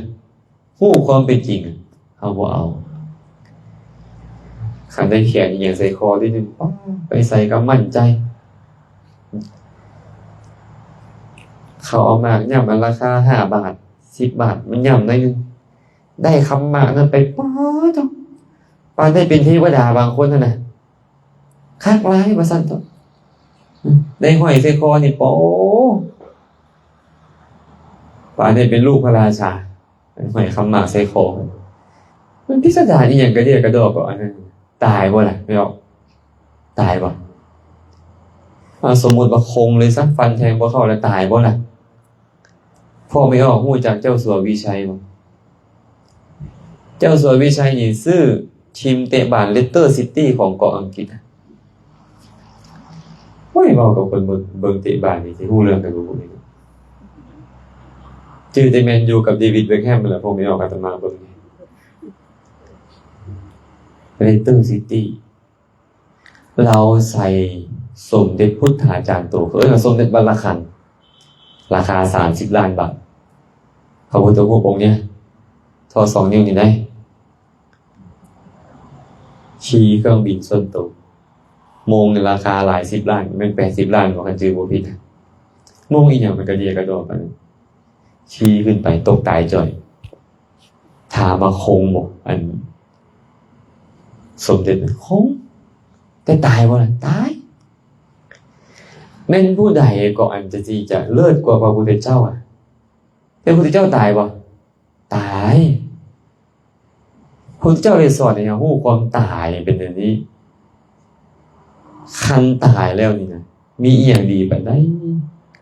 ฮู้ความเป็นจริงเฮาบ่เอาคันได้เขียนอีหยังใส่คอนิดนึงไปใส่ก็มั่นใจเขาเอามากย่ำมันราคา5 บาท10 บาทมันย่ำหน่อยนึงได้คำมากนั้นไปป๊าดปานได้เป็นเทวดาบางคนน่ะคักหลายว่าซั่นตัวได้ห้อยใส่คอนี่โปปานได้เป็นลูกพระราชาห้อยคำมากใส่คอมันพิสดารอีหยังกระเดียกระดอกก็อันนั้นตายบ่ล่ะไม่ออกตายบ่สมมุติว่าคงเลยซะฟันแทงบ่เข้าแล้วตายบ่ล่ะพ่อไม่ออกฮู้จักเจ้าสัววิชัยบ่เจ้าสัววิชัยนี่ซื้อทีมเตะบาสเลสเตอร์ซิตี้ของเกาะอังกฤษโอ้ยเว้ากับคนเบิ่งเตะบาสนี่สิฮู้เรื่องกันบ่นี่ชื่อแต่แมนยูกับเดวิดเบ็คแฮมนั่นแหละพ่อไม่ออกอาตมาเบิ่งเลสเตอร์ซิตี้เราใส่สมเด็จพุทธาจารย์โตสมเด็จวัดระฆังราคา30 ล้านบาทพระพุทธรูปองค์เนี้ยทอ2 นิ้วนี่ได้ขี่เครื่องบินส่วนตัวโมงในราคาหลาย10 ล้านแม่น80 ล้านบ่คันชื่อบ่ผิดโมงอีหยังมันก็เดียกระดอกกันขี่ขึ้นไปตกตายจ่อยถามว่าคงบ่อันสมเด็จคงแต่ตายบ่ล่ะตายแม่นผู้ใดก็อันจะเลิศกว่าพระพุทธเจ้าพระพุทธเจ้าตายบ่ตายพระพุทธเจ้าได้สอนให้เรารู้ความตายเป็นอย่างนี้คันตายแล้วนี่นะมีอีหยังดีปานใด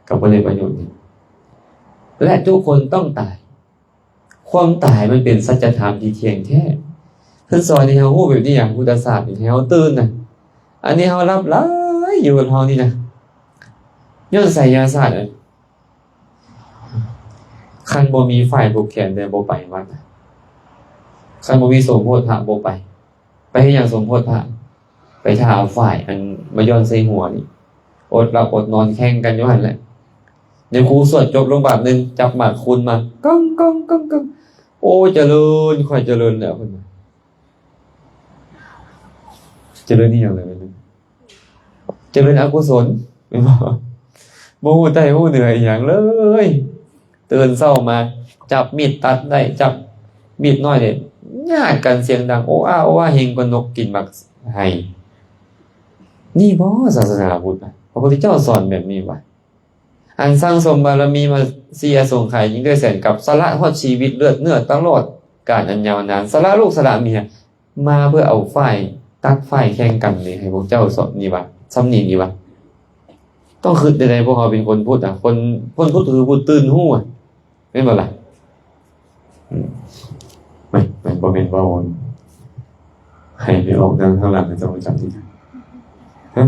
ก็บ่ได้ประโยชน์นี่และทุกคนต้องตายความตายมันเป็นสัจธรรมที่เที่ยงแท้เพิ่นสอนให้เรารู้แบบนี้อย่างพุทธศาสตร์ให้เราตื่นน่ะอันนี้เรารับหลายอยู่กับเรานี่นะย้อนไสยศาสตร์คันบ่มีฝ่ายผูกแขนแต่บ่ไปวัดคันบ่มีสมโภชพระบ่ไปเฮ็ดหยังสมโภชพระไปท่าเอาฝ่ายอันมาย้อนใส่หัวนี่อดหลับอดนอนแข่งกันอยู่หั่นแหละเดี๋ยวครูสวดจบลงบาทนึงจับหมากคุณมาก้องโอ้เจริญค่อยเจริญแล้วเพิ่นเจริญนี่หยังเลยมันเจริญอกุศลแม่นบ่ฮู้ใต้ฮู้เหนืออีหยังเลยตื่นเช้ามาจับมีดตัดได้จับมีดน้อยได้ญาติกันเสียงดังโอ้อ้าโอ้ว่าเฮงกว่านกกินหมากไห้นี่บ่ศาสนาพุทธพระพุทธเจ้าสอนแบบนี้ว่าอันสร้างสมบารมีมาเสียสงไขยิ่งด้วยแสนกับสละฮอดชีวิตเลือดเนื้อตลอดกาลอันยาวนานสละลูกสละเมียมาเพื่อเอาฝ่ายตัดฝ่ายแข่งกันนี่ให้พวกเจ้าสอนนี่ว่าซ้ำนี่ว่าต้องคิดได้พวกเขาเป็นคนพูดคนพูดคือพูดตื่นหู้แม่นบ่ล่ะไม่บ่แม่นบ่วนให้ไปออกทางข้างหลังจะบ่จับที่ฮะ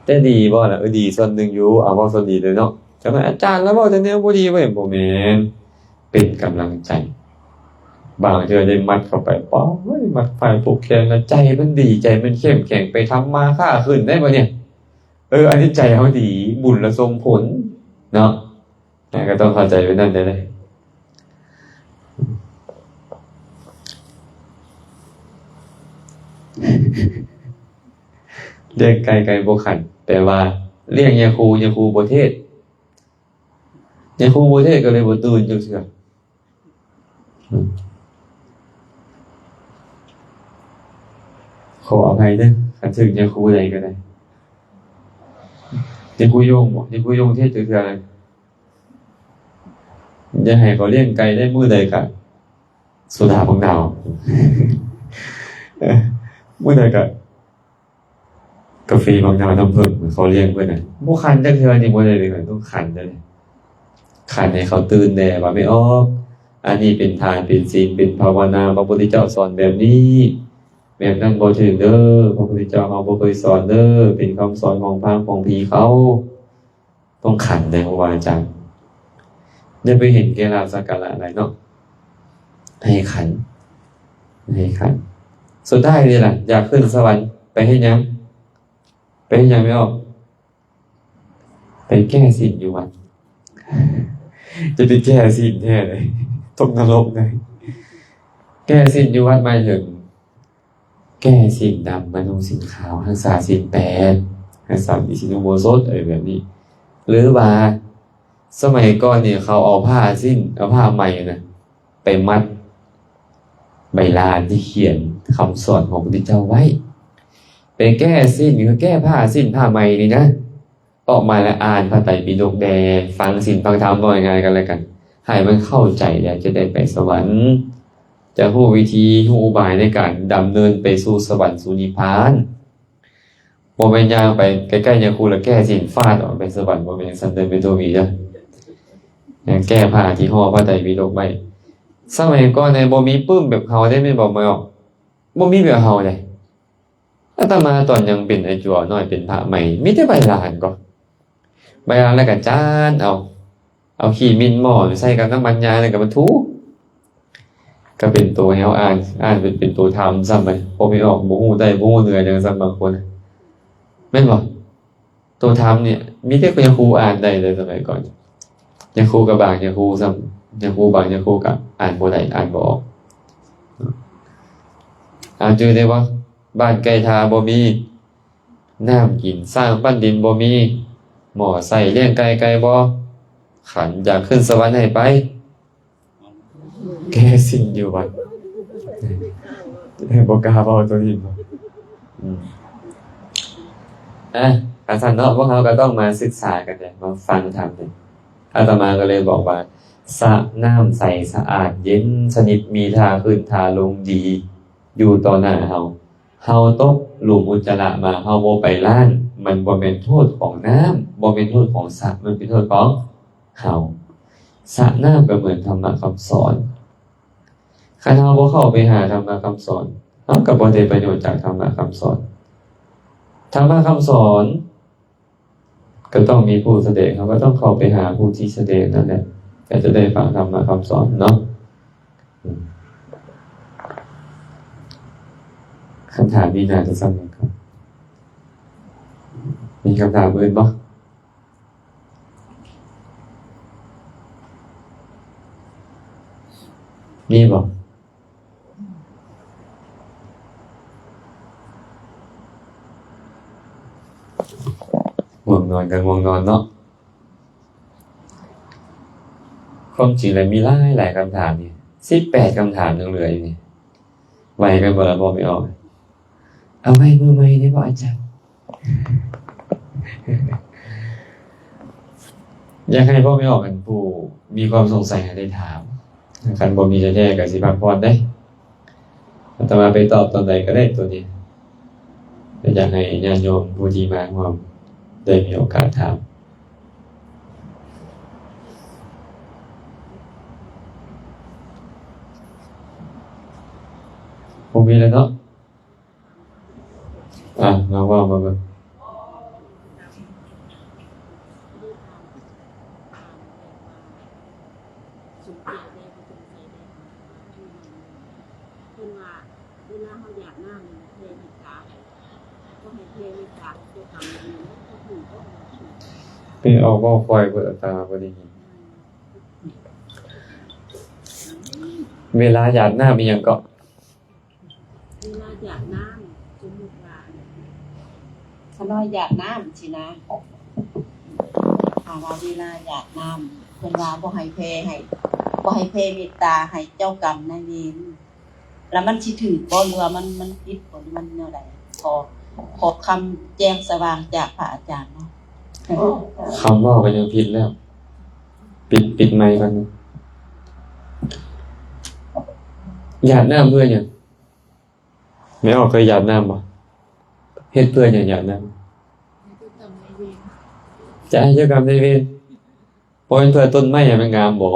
แต่ดีบ่ล่ะดีส่วนนึงอยู่เอาบ่ส่วนดีเลยเนาะจังอาจารย์แล้วบ่แต่แนวบ่ดีบ่แม่นเป็นกำลังใจบางเทื่อได้มัดเข้าไปป๋อมัดฝ่ายผูกแขนแล้วใจมันดีใจมันเข้มแข็งไปทำมาค้าขึ้นได้บ่เนี่ยอันนี้ใจเฮาดีบุญละส่งผลเนาะแต่ก็ต้องเข้าใจไว้นั่นได้เลยเลี้ยงไก่บ่ขันแปลว่าเลี้ยงยาคูบ่เทศยาคูบ่เทศก็เลยบ่ตื่นจังซี่ขออภัยเด้อคันถึงยาคูใดก็ได้ยาคูโยงบ่ยาคูโยงเทศจังซี่อะไรจะให้เขาเลี้ยงไก่ได้มื้อใดก็สุดาบังดาวมื้อใดก็กาแฟบางดาวน้ำผึ้งเขาเลี้ยงเพิ่นน่ะบ่คันจักเทื่อนี่บ่ได้เลยต้องคันเด้อ ขันให้เขาตื่นแน่ว่าไม่ออกอันนี้เป็นทานเป็นศีลเป็นภาวนาพระพุทธเจ้าสอนแบบนี้แบบนั้นบ่ถึงเด้อพระพุทธเจ้าเขาบ่เคยสอนเด้อเป็นคำสอนของพระของพี่เขาต้องขันในครูบาอาจารย์ได้ไปเห็นแก่ลาภสักการะอะไรเนาะให้ขันสุดท้ายนี่ล่ะอยากขึ้นสวรรค์ไปเฮ็ดหยังไม่ออกไปแก้ศีลอยู่วัดจะไปแก้ศีลแท้เลยตกนรกเลยแก้ศีลอยู่วัดหมายถึงแก้ศีลดำมาลงศีลขาวรักษาศีล8รักษาศีลอุโบสถแบบนี้หรือว่าสมัยก่อนเนี่ยเขาเอาผ้าใหม่นะไปมัดใบลานที่เขียนคำสอนของพระพุทธเจ้าไว้ไปแก้ศีลคือแก้ผ้าใหม่นี่นะออกมาแล้วอ่านพระไตรปิฎกแดฟังศีลฟังธรรมว่ายังไงกันแล้วกันให้มันเข้าใจแล้วจะได้ไปสวรรค์จะรู้วิธีรู้อุบายในการดำเนินไปสู่สวรรค์สู่นิพพานบ่แม่นย่างไปใกล้ๆยาคูแล้วแก้ศีลฟาดออกไปสวรรค์บ่แม่นสันเดินเป็นตัววีเด้อแก้ผ้าที่ห่อพระไตรปิฎกไว้สมัยก่อนในบ่มีปึ้มแบบเฮาได้ไม่บอกไม่ออกบ่มีแบบเฮาเลยอาตมาตอนยังเป็นไอ้จั่วน้อยเป็นพระใหม่มีแต่ใบลานก็ใบลานแล้วก็จานเอาขี้มินหม้อใส่กับน้ำมันยาแล้วก็มาถูก็เป็นตัวให้เฮาอ่านเป็นตัวทำซ้ำไปบ่มีออกบ่ฮู้ได้บ่ฮู้เหนื่อยจังซั่นบางคนแม่นบ่ตัวทำเนี่ยมีแต่คนยังครูอ่านได้เลยสมัยก่อนยังครูกับบางยังครูซ้ำยังครูบางยังครูกับอ่านบ่ได้อ่านบ่ออกจือได้บ่บ้านไกลทาบ่มีน้ำกินสร้างปั้นดินบ่มีหม้อใส่เลี้ยงไก่บ่ขันอยากขึ้นสวรรค์ให้ไปแก้สิ่งอยู่วัดบ่กล้าเว้าตัวนี้บ่อาจารย์เนาะพวกเขาก็ต้องมาศึกษากันเนี่ยมาฟังธรรมเนี่ยอาตมาก็เลยบอกว่าสระน้ำใสสะอาดเย็นสนิทมีทาขึ้นทาลงดีอยู่ต่อหน้าเฮาตกหลุมอุจจาระมาเฮาบ่ไปล้างมันบ่เป็นโทษของน้ำบ่เป็นโทษของสระมันเป็นโทษของเฮาสระน้ำก็เหมือนธรรมะคำสอนคันเฮาบ่เข้าไปหาธรรมะคำสอนเฮาก็บ่ได้ประโยชน์จากธรรมะคำสอนธรรมะคำสอนก็ต้องมีผู้แสดงเขาก็ต้องเข้าไปหาผู้ที่แสดงนั่นแหละก็จะได้ฟังธรรมะคำสอนเนาะคำถามนี้น่าจะสำคัญครับมีคำถามอื่นบ้างมีบอกง่วงนอนกันง่วงนอนเนาะความจริงเลยมีหลายคำถามนี่18คำถามยังเหลืออยู่นี่ไวกันบ่ละบอกไม่ออกเอาไว้มือใหม่ได้บ่อาจารย์อยากให้พ่อไม่ออกกันผู้มีความสงสัยให้ได้ถามคันบ่มีจะแท้ก็สิพักผ่อนได้อาตมาไปตอบตอนใดก็ได้ตัวนี้อยากให้ญาติโยมผู้ที่มาร่วมได้มีโอกาสถามผมมีแล้วเนาะมาว่ามาเบิ่งเป็นออกบ่คอยเปิดตาบ่ได้ยินเวลาหยาดหน้ามีหยังก็เวลาหยาดน้ำสมมุติว่าขน้อยหยาดน้ำสินะว่าเวลาหยาดน้ำเพิ่นว่าบ่ให้แพ้เมตตาให้เจ้ากรรมนายเวรแล้วมันสิถูกบ่หรือว่ามันผิดบ่มันแนวใดขอคำแจ้งสว่างจากพระอาจารย์เนาะคำว่าก็ยังผิดแล้วปิดไมค์กันหยาดน้ำเพื่อหยังไม่ออกเคยหยาดน้ำบ่เฮ็ดเพื่อหยังหยาดน้ำจะให้เจ้ากรรมนายเวร บ่เป็นเพื่อต้นไม้ให้มันงามบ่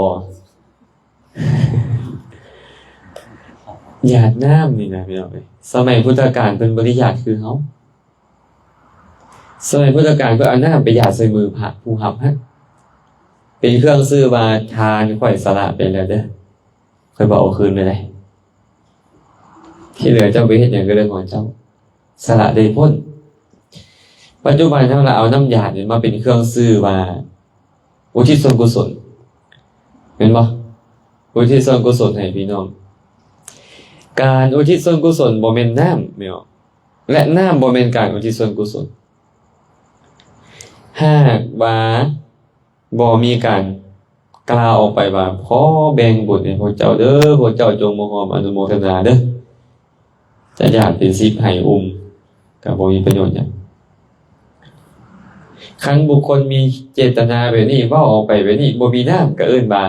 หยาดน้ำนี่นะพี่น้องเอ้ยสมัยพุทธกาลเพิ่นบ่ได้หยาดคือเฮาสมัยพุทธกาลเพิ่นเอาน้ำไปหยาดใส่มือพระผู้รับฮะเป็นเครื่องซื้อว่าทานข่อยสละไปแล้วเด้อข่อยบ่เอาคืนไปได้ที่เหลือเจ้าไปเฮ็ดหยังก็เรื่องของเจ้าสละได้พ้นปัจจุบันเฮาละเอาน้ำหยาดนี่มาเป็นเครื่องซื้อว่าอุทิศส่วนกุศลเห็นบ่อุทิศส่วนกุศลให้พี่น้องการอุทิศส่วนกุศลบ่แม่นน้ำแม่นบ่และน้ำบ่แม่นการอุทิศส่วนกุศลหากว่าบ่มีการกล่าวออกไปว่าขอแบ่งบุญให้พวกเจ้าเด้อพวกเจ้าจงมอมอนุโมทนาเด้อจะญาติเป็น10ให้ก็บ่มีประโยชน์หยังคันบุคคลมีเจตนาแบบนี้เว้าออกไปแบบนี้บ่มีน้ำก็เอิ้นว่า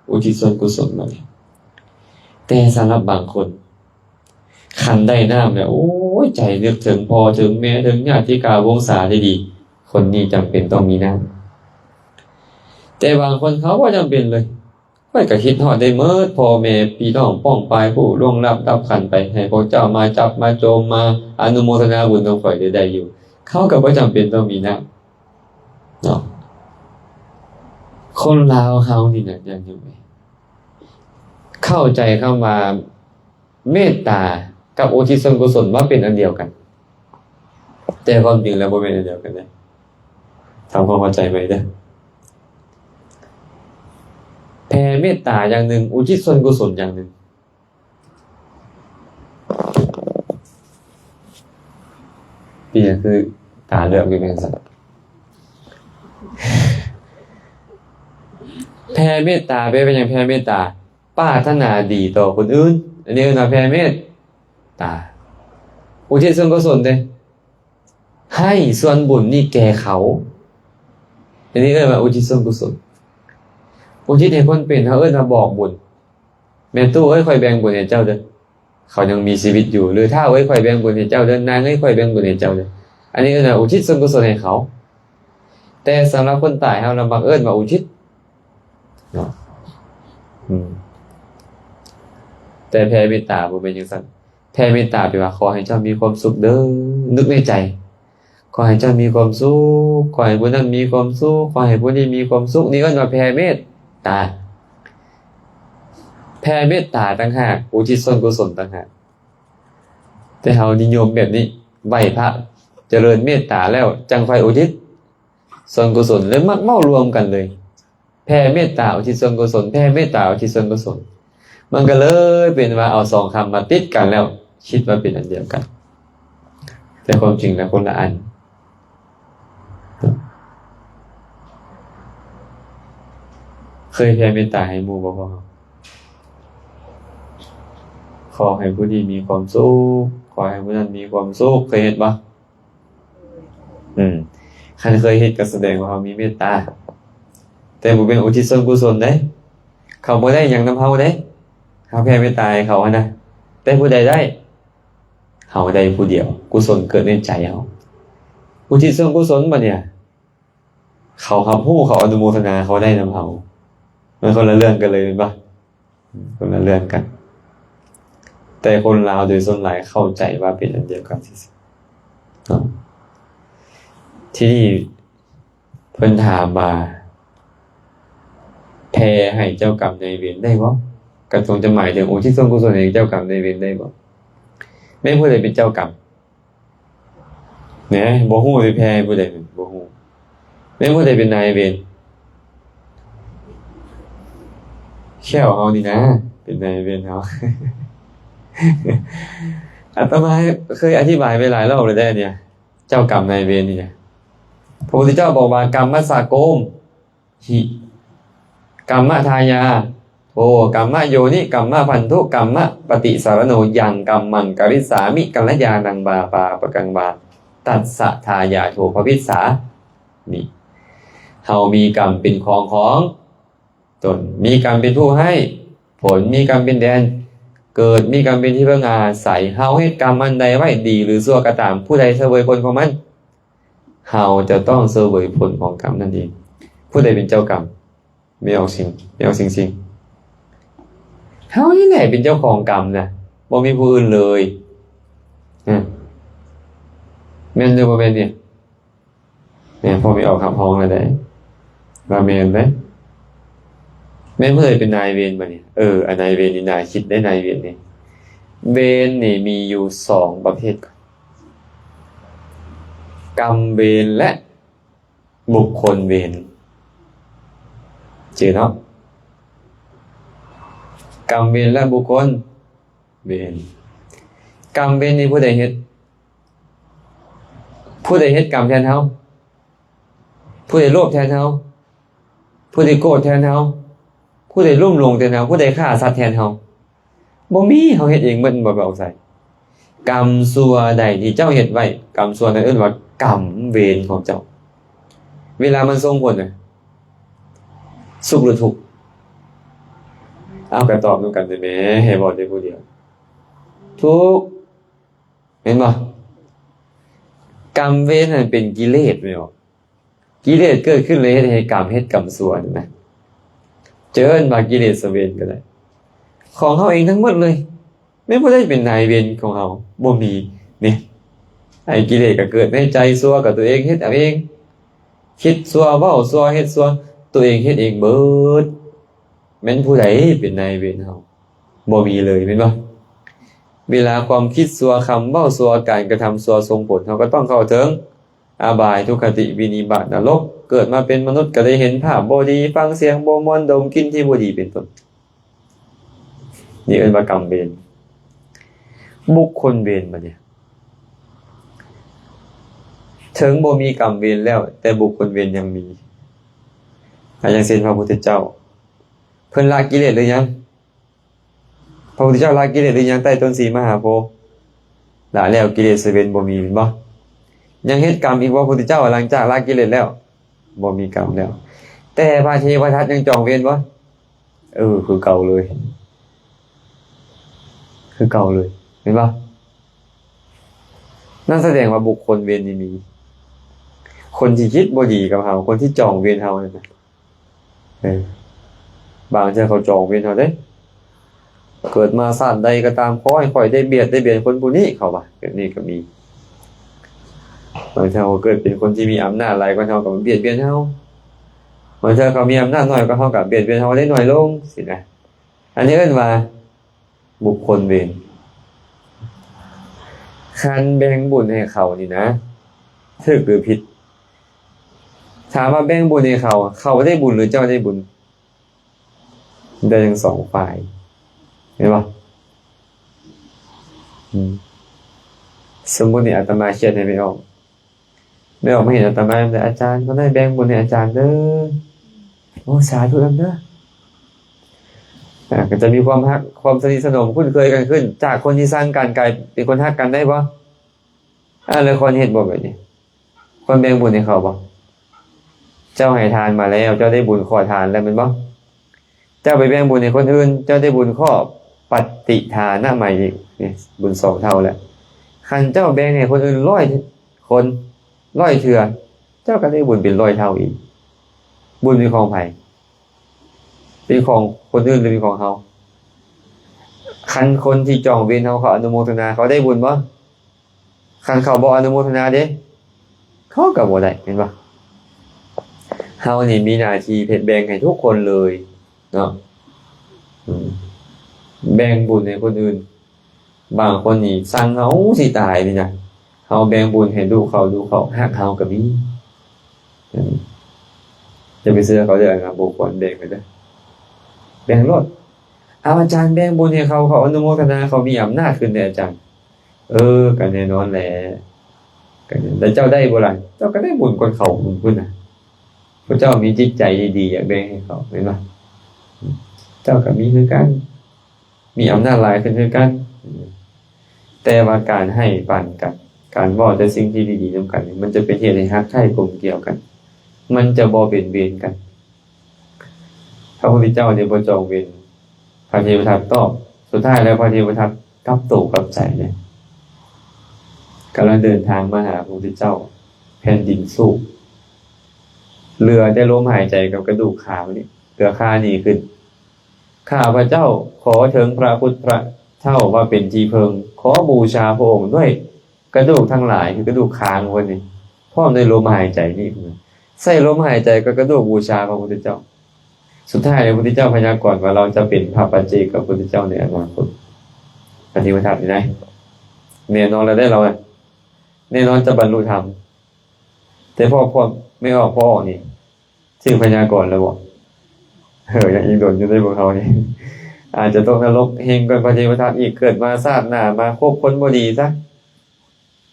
อุทิศส่วนกุศลมาแต่สำหรับบางคนคันได้น้ำแล้วโอ้ยใจนึกถึงพ่อถึงแม่ถึงญาติกาวงศาได้ดีคนนี้จำเป็นต้องมีน้ำแต่บางคนเขาบ่จำเป็นเลยข้อยก็คิดฮอดได้เมิดพ่อแม่พี่น้องป้องปายผู้ล่วงลับดับขันไปให้พวกเจ้ามาจับมาโจมมาอนุโมทนาบุญกับข่อยได้อยู่เขาก็บ่จำเป็นต้องมีน้ำเนาะคนลาวเฮานี่น่ะยังอยู่เข้าใจคำว่าเมตตากับอุทิศส่วนกุศลว่าเป็นอันเดียวกันแต่ความจริงแล้วบ่เป็นอันเดียวกันเลยทำความเข้าใจไว้เด้อแผ่เมตตาอย่างหนึ่งอุทิศส่วนกุศลอย่างหนึ่งนี่คือตาเลือกอยู่เป็นสัตว์แผ่เมตตาเป็นอย่างแผ่เมตตาปรารถนาดีต่อคนอื่นอันนี้คือแผ่เมตตาอุทิศส่วนกุศลเด้ให้ส่วนบุญนี่แก่เขาอันนี้เรียกว่าอุทิศส่วนกุศลอุทิศให้คนเป็นเขาเอิ้นว่าบอกบุญแม่ตู้ค่อยแบ่งบุญให้เจ้าเด้อเขายังมีชีวิตอยู่หรือถ้าค่อยแบ่งบุญให้เจ้าเด้อนางค่อยแบ่งบุญให้เจ้าเด้ออันนี้เอิ้นว่าอุทิศส่วนกุศลให้เขาแต่สำหรับคนตายเฮาลำบากเอิ้นว่าอุทิศเนาะแต่แผ่เมตตาบ่เป็นจังซั่นแผ่เมตตาแปลว่าขอให้เจ้ามีความสุขเด้อนึกในใจขอให้เจ้ามีความสุขขอให้ผู้นั้นมีความสุขขอให้ผู้นี้มีความสุขนี่ก็ว่าแผ่เมตตาแผ่เมตตาต่างหากอุทิศส่วนกุศลต่างหากแต่เฮานิยมแบบนี้ไหว้พระเจริญเมตตาแล้วจังค่อยอุทิศส่วนกุศลเลยมักเมารวมกันเลยแผ่เมตตาอุทิศส่วนกุศลแผ่เมตตาอุทิศส่วนกุศลมันก็เลยเป็นว่าเอา2คำมาติดกันแล้วคิดว่าเป็นอันเดียวกันแต่ความจริงแล้วคนละอันเคยแผ่เมตตาให้หมู่บ่ขอให้ผู้นี้มีความสุขขอให้ผู้นั้นมีความสุขเคยเฮ็ดบ่คันเคยเฮ็ดก็แสดงว่าเขามีเมตตาแต่บ่เป็นอุทิศส่วนกุศลเด้เขาบ่ได้หยังนำเฮาเด้เขาแผ่เมตตาให้เขานะแต่ผู้ใดได้เฮาได้ผู้เดียวกุศลเกิดในใจเฮาอุทิศส่วนกุศลบัดเนี่ยเขารับรู้เขาอนุโมทนาเขาได้นำเฮามันคนละเรื่องกันเลยเห็นป่ะคนละเรื่องกันแต่คนลาวโดยส่วนหลายเข้าใจว่าเป็นอันเดียวกันที่นี่เพิ่นถามว่าแผ่ให้เจ้ากรรมนายเวรได้บ่ก็คงจะหมายถึงอุทิศส่วนกุศลให้เจ้ากรรมนายเวรได้บ่แม่ผู้ใดเป็นเจ้ากรรมแหน่บ่ฮู้สิแผ่ผู้ใดบ่ฮู้แม่ผู้ใดเป็นนายเวรแค่เอานี่นะเป็นนายเวรเฮาอาตมาเคยอธิบายไปหลายรอบเลยได้เนี่ยเจ้ากรรมนายเวรนี่นะพระพุทธเจ้าบอกว่ากรรมสาโกมหิกรรมทายาโทกรรมโยนิกรรมพันธุกรรมปฏิสารโนยังกรรมังกริสามิกัลยานังบาปาปกังบาตัสสะทายาโทภวิสสานี่เฮามีกรรมเป็นของตนมีกรรมเป็นผู้ให้ผลมีกรรมเป็นแดนเกิดมีกรรมเป็นที่พึ่งอาศัยเฮาเฮ็ดกรรมอันใดไว้ดีหรือชั่วก็ตามผู้ใดเสวยผลของมันเฮาจะต้องเสวยผลของกรรมนั่นเองผู้ใดเป็นเจ้ากรรม ไม่ออกสิ่งเฮานี่แหละเป็นเจ้าของกรรมนะบ่มีผู้อื่นเลยแม่นหรือบ่แม่นเนี่ยแม่นพอไม่ออกคำพ้องแล้วได้ว่าแม่นไหมแม่นเพิ่นเป็นนายเวรบ่เนี่ยอันนายเวรนี่น่าคิดได้นายเวรนี่เวรนี่มีอยู่2ประเภทกรรมเวรและบุคคลเวรเจอเนาะกรรมเวรและบุคคลเวรกรรมเวรนี่ผู้ใดเฮ็ดกรรมแทนเฮาผู้ใดโลภแทนเฮาผู้ใดโกรธแทนเฮาผู้ใดลุ่มหลงแทนเฮาผู้ใดฆ่าสัตว์แทนเฮาบ่มีเฮาเฮ็ดเองมันบ่เอาใส่กรรมชั่วใดที่เจ้าเฮ็ดไว้กรรมชั่วนั้นเอิ้นว่ากรรมเวรของเจ้าเวลามันส่งผลน่ะสุขหรือทุกข์เอาก็ตอบนำกันได้แหมให้บ่ได้ผู้เดียวทุกข์เห็นบ่กรรมเวรนั่นเป็นกิเลสแม่นบ่กิเลสเกิดขึ้นเลยให้กรรมเฮ็ดกรรมชั่วนั่นนะเจิญว่ากิเลสเวรก็ได้ของเฮาเองทั้งหมดเลยไม่บ่ได้เป็นนายเวรของเฮาบ่มีนี่ไอ้กิเลสก็เกิดในใจชั่วกับตัวเองเฮ็ดเอาเองคิดชั่วเว้าชั่วเฮ็ดชั่วตัวเองเฮ็ดเองเบิดแม่นผู้ใดเป็นนายเวรเฮาบ่มีเลยแม่นบ่เวลาความคิดชั่วคำเว้าชั่วการกระทำชั่วส่งผลเฮาก็ต้องเข้าถึงอบายทุกขติวินิบาตนรกเกิดมาเป็นมนุษย์ก็ได้เห็นภาพบ่ดีฟังเสียงบ่ม่วนดมกลิ่นที่บ่ดีเป็นต้นนี่เอิ้นว่ากรรมเวรบุคคลเวรบัดนี้ถึงบ่มีกรรมเวรแล้วแต่บุคคลเวรยังมีอย่างเช่นพระพุทธเจ้าเพิ่นละกิเลสหรือยังพระพุทธเจ้าละกิเลสหรือยังใต้ต้นสีมหาโพธิ์ละแล้วกิเลสเวรบ่มีแม่นบ่ยังเฮ็ดกรรมอีกว่าพระพุทธเจ้าหลังจากละกิเลสแล้วบ่มีกรรมแล้วแต่พระเทวทัตยังจองเวรบ่คือเก่าเลยเห็นบ่นั่นแสดงว่าบุคคลเวรนี่มีคนที่คิดบ่ดีกับเฮาคนที่จองเวรเฮานั่นน่ะบางเทื่อเขาจองเวรเฮาเด้เกิดมาชาติใดก็ตามขอให้ข่อยได้เบียดคนผู้นี้เขาว่าแบบนี้ก็มีบางเทื่อเขาเกิดเป็นคนที่มีอำนาจหลายกว่าเฮาก็เบียดเบียนเฮาบางเทื่อเขามีอำนาจน้อยกว่าเฮาก็เบียดเบียนเฮาได้น้อยลงสินะอันนี้เอิ้นว่าบุคคลเวรคันแบ่งบุญให้เขานี่นะถูกหรือผิดถามว่าแบ่งบุญให้เขาได้บุญหรือเจ้าได้บุญได้ทั้งสองฝ่ายเห็นป่ะสมมุตินี่อาตมาเขียนให้ไม่ออกไม่เห็นอาตมาแต่อาจารย์ก็ได้แบ่งบุญให้อาจารย์เด้อโอ้สาธุนำเด้อก็จะมีความฮักความสนิทสนมคุ้นเคยกันขึ้นจากคนที่สร้างกันกลายเป็นคนฮักกันได้บ่แล้วคนเฮ็ดบ่แบบนี้คนแบ่งบุญให้เขาบ่เจ้าให้ทานมาแล้วเจ้าได้บุญขอทานแล้วแม่นบ่เจ้าไปแบ่งบุญให้คนอื่นเจ้าได้บุญข้อปฏิทานะใหม่อีกนี่บุญ2เท่าแล้วคันเจ้าแบ่งให้คนอื่น100คน100เทื่อเจ้าก็ได้บุญเป็น100เท่าอีกบุญเป็นของไผเป็นของคนอื่นหรือเป็นของเฮาคันคนที่จองเวรเฮาเขาอนุโมทนาเขาได้บุญบ่คันเขาบ่อนุโมทนาเด้เขาก็บ่ได้เห็นบ่เฮานี่มีหน้าที่เพชรแบ่งให้ทุกคนเลยเนาะแบ่งบุญให้คนอื่นบางคนนี่สั่งเฮาสิตายนี่นะเฮาแบ่งบุญให้ลูกเขาฮักเฮาก็มีจะไปเชื่อเขาเด้อครับบ่ควรแบ่งไปเด้อแบ่งรถอาจารย์แบ่งบุญให้เขาอนุโมทนาเขามีอำนาจขึ้นในอาจารย์ก็แน่นอนแหละกันแต่เจ้าได้บ่ล่ะเจ้าก็ได้บุญคนเขาบุญพุ่นน่ะพระเจ้ามีจิตใจดีๆอยากแบ่งให้เขาเห็นบ่เจ้าก็มีคือกันมีอำนาจหลายขึ้นคือกันแต่ว่าการให้ปันกันการเว้าแต่สิ่งที่ดีๆนำกันมันจะเป็นเหตุให้ฮักใคร่กลมเกลี่ยวกันมันจะบ่เป็นเวรกันพระพุทธเจ้าเนี่ยบ่จองเวรพระเทวทัตตอบสุดท้ายแล้วพระเทวทัตกลับตัวกลับใจเนี่ยกำลังเดินทางมาหาพระพุทธเจ้าแผ่นดินสู้เรือได้ลมหายใจกับกระดูกขานี่ เกิดค่านี่ขึ้นข้าพระเจ้าขอถึงพระพุทธพระเจ้าว่าเป็นที่เพิงขอบูชาพระองค์ด้วยกระดูกทั้งหลายคือกระดูกคางวันนี้พร้อมด้วยลมหายใจนี่ใส่ลมหายใจก็กระดูกบูชาพระพุทธเจ้าสุดท้ายพระพุทธเจ้าพยากรณ์ว่าเราจะเป็นพระปัจเจกกับพระพุทธเจ้าในอนาคตปฏิวัติธรรมนี่นะแน่นอนเราได้เราแน่นอนจะบรรลุธรรมแต่พอไม่ออกพอออกนี่ชื่อพยากรณ์แล้วบอกยังอิงโดนอยู่ในพวกเขานี่อาจจะต้องนรกเฮงกันปฏิวัติธรรมอีกเกิดมาชาติหน้ามาคบคนบ่ดีซะ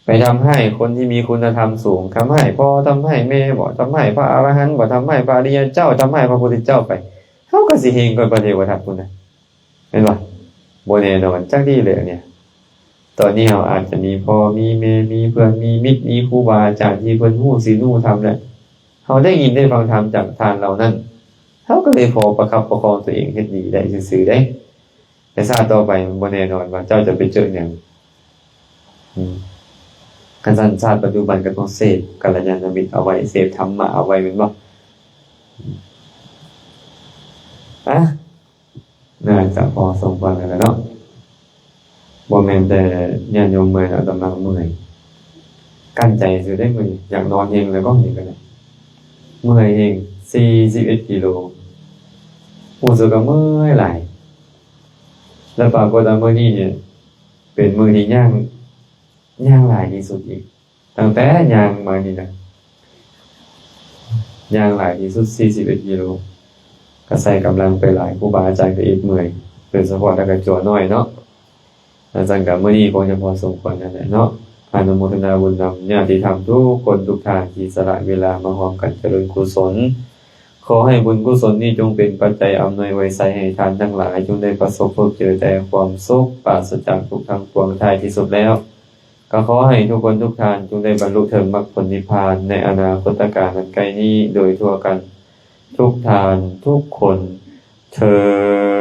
ไปทำให้คนที่มีคุณธรรมสูงทำให้พ่อทำให้แม่บ่ทำให้พระอรหันต์บ่ทำให้พระอริยเจ้าทำให้พระพุทธเจ้าไปเขาก็สิเฮงกันปฏิวัติธรรมคุณนะเห็นป่ะบ่แน่นอนจักดีเลยเนี่ยตอนนี้เราอาจจะมีพ่อมีแม่มีเพื่อนมีมิตรมีครูบาอาจารย์ที่เพิ่นฮู้ศีลฮู้ธรรมแล้วเขาได้ยินได้ฟังธรรมจากทานเหล่านั้นเขาก็เลยพอประคับประคองตัวเองเฮ็ดดีได้ซื่อๆได้แต่ชาติต่อไปมันบ่แน่นอนว่าเจ้าจะไปเจอหยังการสันชาติปัจจุบันก็ต้องเสพกัลยาณมิตรเอาไว้เสพธรรมะเอาไว้แม่นบ่น่าจะพอสมควรแล้วเนาะบ่แม่นแต่ญาติโยมเมื่อยแล้วตำลังเมื่อยกั้นใจสิได้มื้อนี้อยากนอนเองเลยบ่นี่ก็ได้เมื่อยเอง41กิโลรู้สึกว่าเมื่อยหลายแล้วปรากฏว่ามื้อนี้เนี่ยเป็นมื้อที่ย่างหลายที่สุดอีกตั้งแต่ย่างมานี่นะย่างหลายที่สุด41กิโลก็ใส่กำลังไปหลายครูบาอาจารย์ก็อีกเมื่อยโดยเฉพาะแล้วก็จั่วน้อยเนาะอาจารย์ก็มื้อนี้คงจะพอสมควรนั่นแหละเนาะอนุโมทนาบุญนำญาติธรรมทุกคนทุกท่านที่สละเวลามาร่วมกันเจริญกุศลขอให้บุญกุศลนี้จงเป็นปัจจัยอำนวยไว้ใส่ให้ทานทั้งหลายจงได้ประสบพบเจอแต่ความสุขปราศจากทุกข์ทั้งปวงท้ายที่สุดแล้วก็ขอให้ทุกคนทุกท่านจงได้บรรลุถึงมรรคผลนิพพานในอนาคตการอันใกล้นี้โดยทั่วกันทุกท่านทุกคนเทอญ